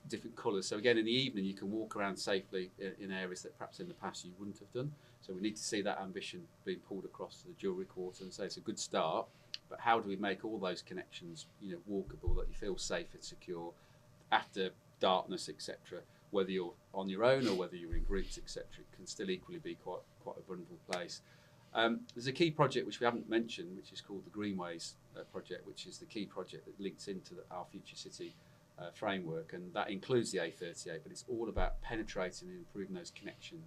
different colours. So again, in the evening, you can walk around safely in areas that perhaps in the past you wouldn't have done. So we need to see that ambition being pulled across to the Jewellery Quarter and say it's a good start, but how do we make all those connections, walkable, that you feel safe and secure after darkness, etc., whether you're on your own or whether you're in groups, etc., it can still equally be quite a vulnerable place. There's a key project which we haven't mentioned, which is called the Greenways project, which is the key project that links into our future city framework, and that includes the A38, but it's all about penetrating and improving those connections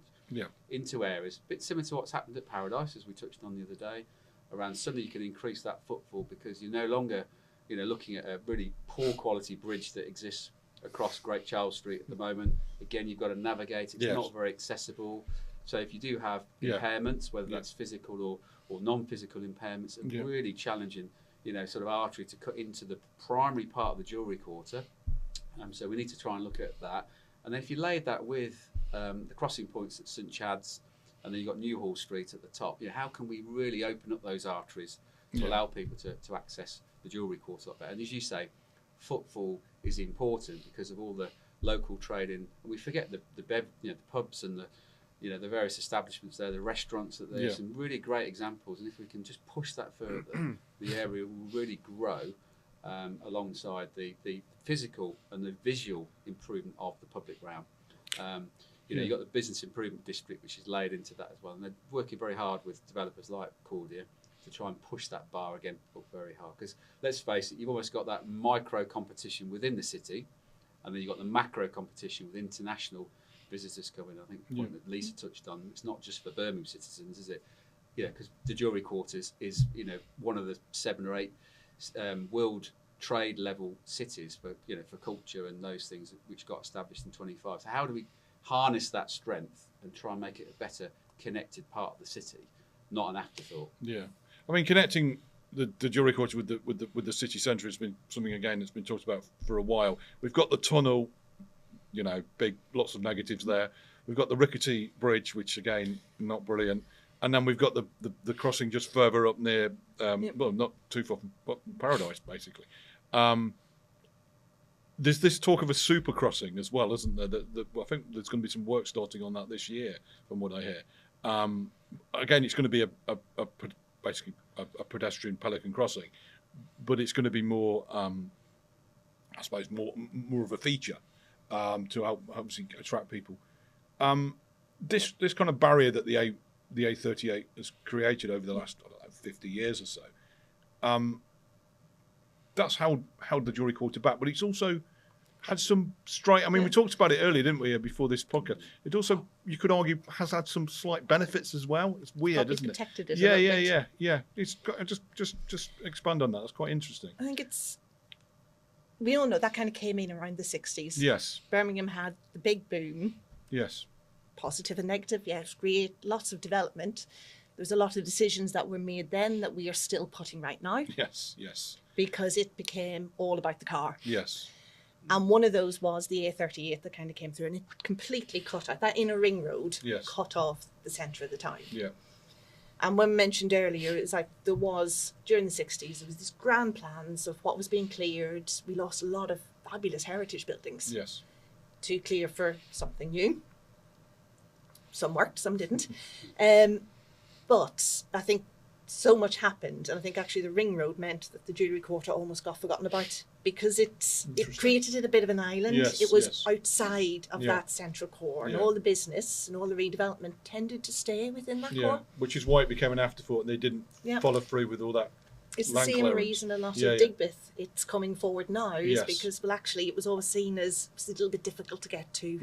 into areas, a bit similar to what's happened at Paradise, as we touched on the other day, around suddenly you can increase that footfall because you're no longer looking at a really poor quality bridge that exists across Great Charles Street at the moment. Again, you've got to navigate, it's not very accessible. So if you do have impairments, whether that's physical or non-physical impairments, and really challenging sort of artery to cut into the primary part of the Jewellery Quarter. So we need to try and look at that. And then if you laid that with the crossing points at St Chad's, and then you've got Newhall Street at the top, how can we really open up those arteries to allow people to access the Jewellery Quarter up there? And as you say, footfall is important because of all the local trading. And we forget the pubs and the various establishments there, the restaurants that there's some really great examples. And if we can just push that further, the area will really grow alongside the physical and the visual improvement of the public realm. You've got the business improvement district, which is laid into that as well. And they're working very hard with developers like Cordia to try and push that bar again up very hard. Because let's face it, you've almost got that micro competition within the city, and then you've got the macro competition with international visitors coming. I think the point that Lisa touched on, it's not just for Birmingham citizens, is it? Because the Jewellery Quarter is one of the 7 or 8 world trade level cities for culture and those things which got established in 25. So how do we harness that strength and try and make it a better connected part of the city, not an afterthought? Yeah, I mean, connecting the Jewellery Quarter with the city centre has been something again that's been talked about for a while. We've got the tunnel, lots of negatives there. We've got the rickety bridge, which again not brilliant. and then we've got the crossing just further up near, well, not too far from Paradise, basically. There's this talk of a super crossing as well, isn't there? I think there's going to be some work starting on that this year, from what I hear. Again, it's going to be basically a pedestrian pelican crossing, but it's going to be more, I suppose, more of a feature to help obviously attract people. This kind of barrier that the A38 has created over the last 50 years or so. That's held the Jewellery Quarter back, but it's also had some we talked about it earlier, didn't we, before this podcast? It also, you could argue, has had some slight benefits as well. It's weird, isn't it? Protected it. Yeah. It's got, just expand on that. That's quite interesting. I think we all know that kind of came in around the 60s. Yes. Birmingham had the big boom. Yes. Positive and negative, yes, great, lots of development. There's a lot of decisions that were made then that we are still putting right now. Yes. Because it became all about the car. Yes. And one of those was the A38 that kind of came through, and it completely cut out that inner ring road. Yes. Cut off the centre of the town. Yeah. And when mentioned earlier, it's like there was, during the 60s, there was these grand plans of what was being cleared. We lost a lot of fabulous heritage buildings. Yes. To clear for something new. Some worked, some didn't. But I think so much happened, and I think actually the ring road meant that the Jewellery Quarter almost got forgotten about, because it created it a bit of an island. Yes, it was yes. outside of that central core, and all the business and all the redevelopment tended to stay within that core. Which is why it became an afterthought, and they didn't follow through with all that. It's the same reason a lot of Digbeth, it's coming forward now, is because, well, actually it was always seen as a little bit difficult to get to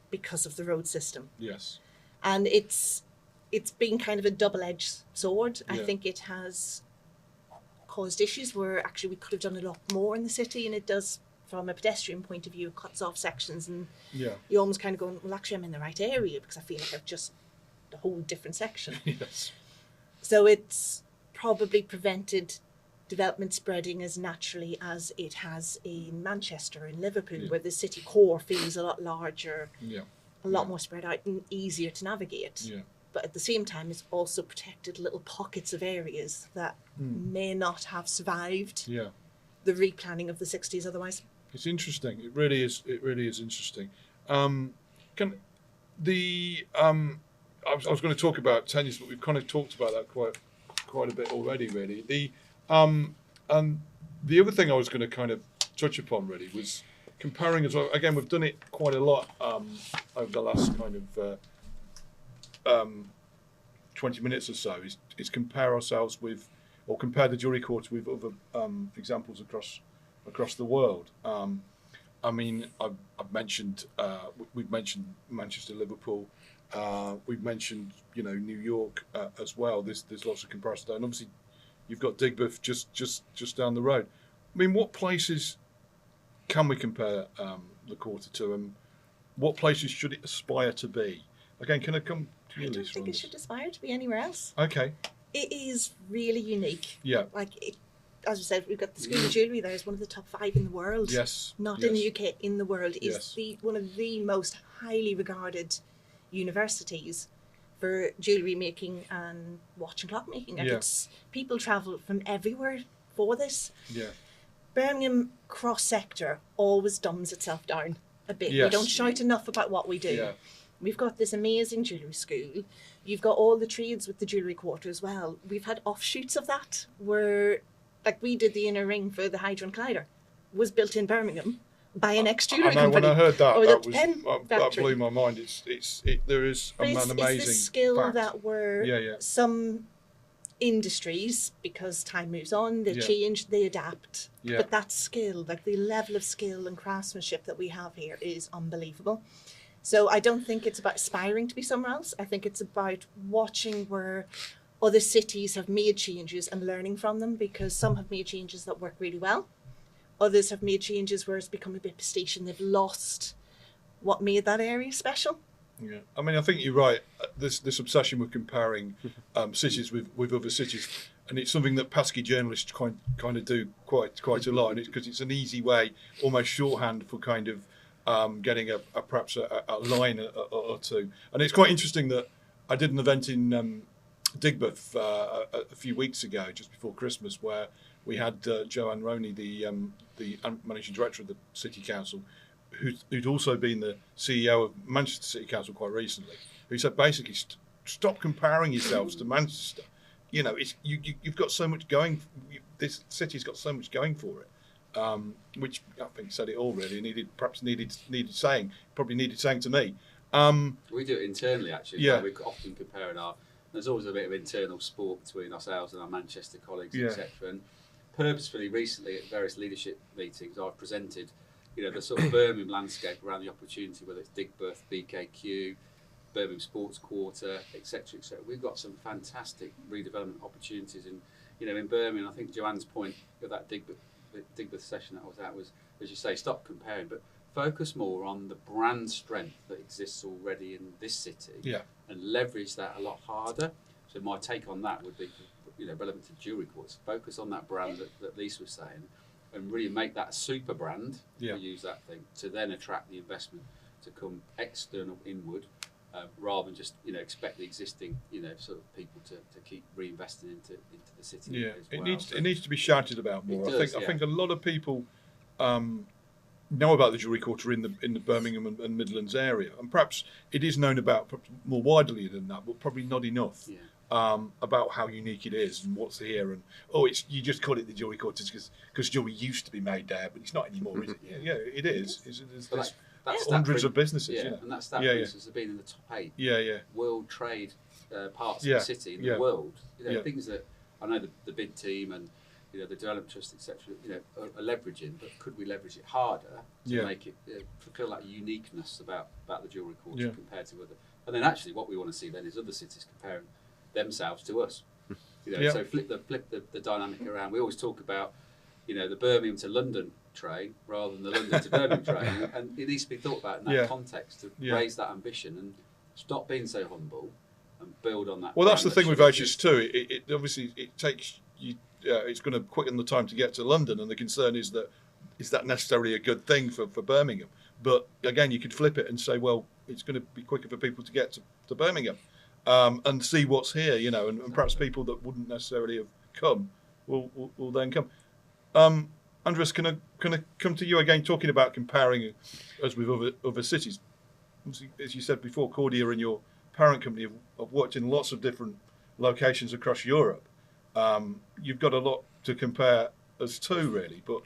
because of the road system. Yes. And it's been kind of a double-edged sword. I think it has caused issues where actually we could have done a lot more in the city, and it does, from a pedestrian point of view, it cuts off sections, and you almost kind of going, well, actually I'm in the right area because I feel like I've just a whole different section. Yes. So it's probably prevented development spreading as naturally as it has in Manchester and Liverpool, where the city core feels a lot larger, a lot more spread out and easier to navigate. Yeah. But at the same time, it's also protected little pockets of areas that may not have survived the replanning of the 60s otherwise. It's interesting. It really is. It really is interesting. I was going to talk about tennis, but we've kind of talked about that quite a bit already. Really, the other thing I was going to kind of touch upon really was comparing as well. Again, we've done it quite a lot over the last kind of 20 minutes or so. Is compare ourselves with, or compare the Jewellery Quarter with other examples across the world. I mean, I've mentioned we've mentioned Manchester, Liverpool. We've mentioned New York as well. There's lots of comparison there, and obviously you've got Digbeth just down the road. I mean, what places can we compare the quarter to, and what places should it aspire to be? Again, can I come to you, Lisa? I don't think it should aspire to be anywhere else. Okay. It is really unique. Yeah. As we said, we've got the School of Jewellery there is one of the top 5 in the world. Yes. Not in the UK, in the world. Is one of the most highly regarded universities for jewellery making and watch and clock making. And people travel from everywhere for this. Yeah. Birmingham cross-sector always dumbs itself down a bit. We don't shout enough about what we do. Yeah. We've got this amazing jewellery school. You've got all the trades with the Jewellery Quarter as well. We've had offshoots of that where, like, we did the inner ring for the Hydron Collider, was built in Birmingham by an ex-jewellery company. When I heard that, that blew my mind. There is an amazing it's the skill fact. that were some industries, because time moves on, they change, they adapt. Yeah. But that skill, like the level of skill and craftsmanship that we have here is unbelievable. So I don't think it's about aspiring to be somewhere else. I think it's about watching where other cities have made changes and learning from them, because some have made changes that work really well. Others have made changes where it's become a bit pastiche and they've lost what made that area special. Yeah, I mean, I think you're right. This obsession with comparing cities with other cities, and it's something that pesky journalists kind of do quite a lot, and it's because it's an easy way, almost shorthand for kind of getting perhaps a line or two. And it's quite interesting that I did an event in Digbeth a few weeks ago, just before Christmas, where we had Joanne Roney, the managing director of the City Council, who'd also been the CEO of Manchester City Council quite recently, who said basically stop comparing yourselves to Manchester. You know, you've got so much going. This city's got so much going for it, which I think said it all really. Perhaps needed saying. Probably needed saying to me. We do it internally actually. Yeah. We often compare there's always a bit of internal sport between ourselves and our Manchester colleagues, Yeah. etc. And purposefully, recently at various leadership meetings, I've presented, the sort of Birmingham landscape around the opportunity, whether it's Digbeth, BKQ, Birmingham Sports Quarter, etc., etc. We've got some fantastic redevelopment opportunities in Birmingham. I think Joanne's point of that Digbeth session that I was at was, as you say, stop comparing, but focus more on the brand strength that exists already in this city, and leverage that a lot harder. So my take on that would be, relevant to Jewellery Quarter, focus on that brand that Lisa was saying, and really make that a super brand, if we use that thing, to then attract the investment to come external inward, rather than just expect the existing sort of people to keep reinvesting into the city. Yeah, as well. it needs to be shouted about more. It does, I think a lot of people know about the Jewellery Quarter in the Birmingham and Midlands area, and perhaps it is known about more widely than that, but probably not enough. Yeah. About how unique it is and what's here, and you just call it the Jewellery Quarter because jewellery used to be made there, but it's not anymore, is it? Yeah, it is. There's hundreds of businesses, and that stat, for instance, has been in the top 8 world trade parts of the city in the world. Things that I know the bid team and the development trust, etc., are leveraging, but could we leverage it harder to make it fulfil that uniqueness about the Jewellery Quarter compared to other? And then actually, what we want to see then is other cities comparing themselves to us. So flip the dynamic around. We always talk about the Birmingham to London train rather than the London to Birmingham train, and it needs to be thought about in that context to raise that ambition and stop being so humble and build on that. Well, that's the thing with HS2. It obviously it takes you. It's going to quicken the time to get to London, and the concern is that necessarily a good thing for Birmingham? But again, you could flip it and say, well, it's going to be quicker for people to get to Birmingham. And see what's here, and perhaps people that wouldn't necessarily have come will then come. Andres, can I come to you again, talking about comparing us with other cities? As you said before, Cordia and your parent company have worked in lots of different locations across Europe. You've got a lot to compare us to, really. But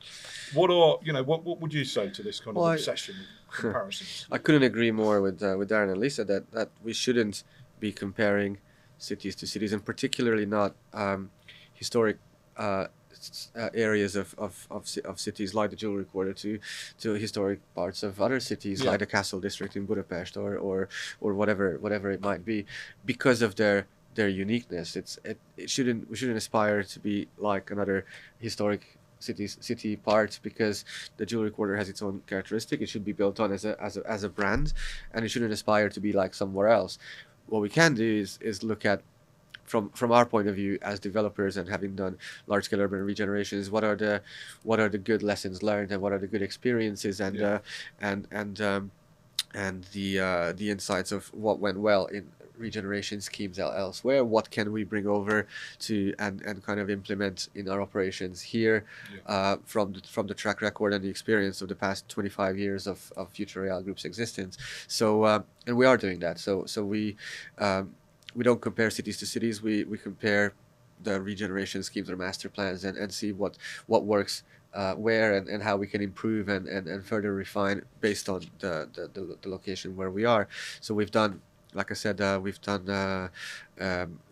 what would you say to this kind of obsession with comparisons? I couldn't agree more with Darren and Lisa that we shouldn't be comparing cities to cities, and particularly not historic areas of cities like the Jewellery Quarter to historic parts of other cities like the Castle District in Budapest or whatever it might be, because of their uniqueness. We shouldn't aspire to be like another historic city part, because the Jewellery Quarter has its own characteristic. It should be built on as a brand, and it shouldn't aspire to be like somewhere else. What we can do is look at, from our point of view as developers and having done large-scale urban regenerations, what are the good lessons learned and what are the good experiences and the insights of what went well in regeneration schemes elsewhere. What can we bring over to and kind of implement in our operations here, from the track record and the experience of the past 25 years of Future Real Group's existence. So and we are doing that. So we don't compare cities to cities. We compare the regeneration schemes or master plans and see what works where and how we can improve and further refine based on the location where we are. So we've done, like I said, the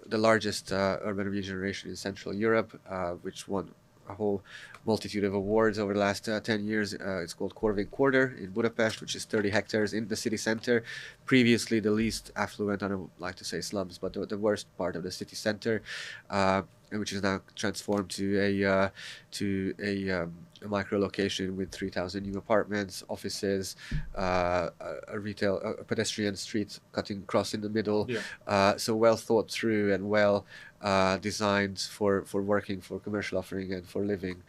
largest urban regeneration in Central Europe, which won a whole multitude of awards over the last 10 years. It's called Jewellery Quarter in Budapest, which is 30 hectares in the city center. Previously the least affluent, I don't like to say slums, but the worst part of the city center, which is now transformed to a micro location with 3,000 new apartments, offices, a pedestrian street cutting across in the middle. So well thought through and well designed for working, for commercial offering and for living.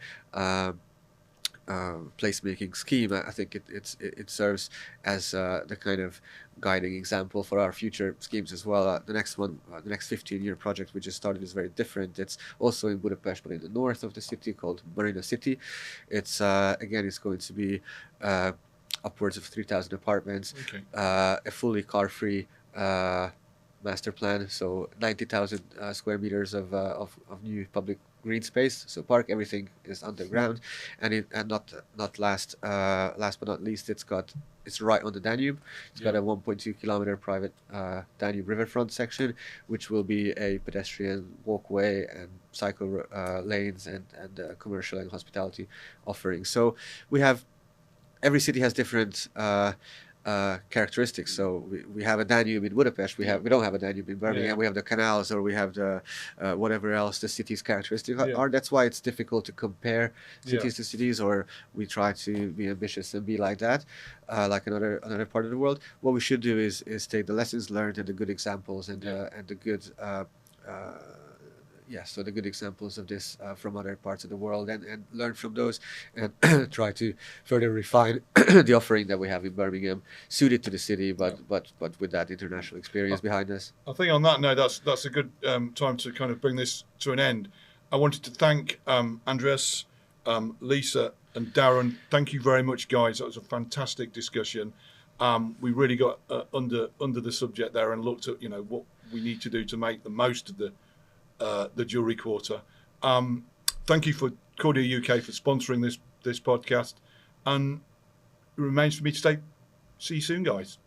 placemaking scheme, I think it serves as the kind of guiding example for our future schemes as well. The next one, the next 15-year project we just started is very different. It's also in Budapest, but in the north of the city, called Marina City. It's again, it's going to be upwards of 3,000 apartments, Okay. a fully car-free master plan, so 90,000 square meters of new public green space. So park, everything is underground, and last but not least, it's right on the Danube. It's got a 1.2 kilometer private Danube riverfront section, which will be a pedestrian walkway and cycle lanes and commercial and hospitality offerings. So we have, every city has different characteristics. So we have a Danube in Budapest. We don't have a Danube in Birmingham. Yeah. We have the canals, or we have the whatever else the city's characteristics are. That's why it's difficult to compare cities to cities, or we try to be ambitious and be like that, like another part of the world. What we should do is take the lessons learned and the good examples and the good. So the good examples of this from other parts of the world, and learn from those, and try to further refine the offering that we have in Birmingham, suited to the city, but with that international experience behind us. I think on that note, that's a good time to kind of bring this to an end. I wanted to thank Andreas, Lisa, and Darren. Thank you very much, guys. That was a fantastic discussion. We really got under the subject there and looked at what we need to do to make the most of the Jewellery Quarter. Thank you for Cordia UK for sponsoring this podcast, and it remains for me to say, see you soon, guys.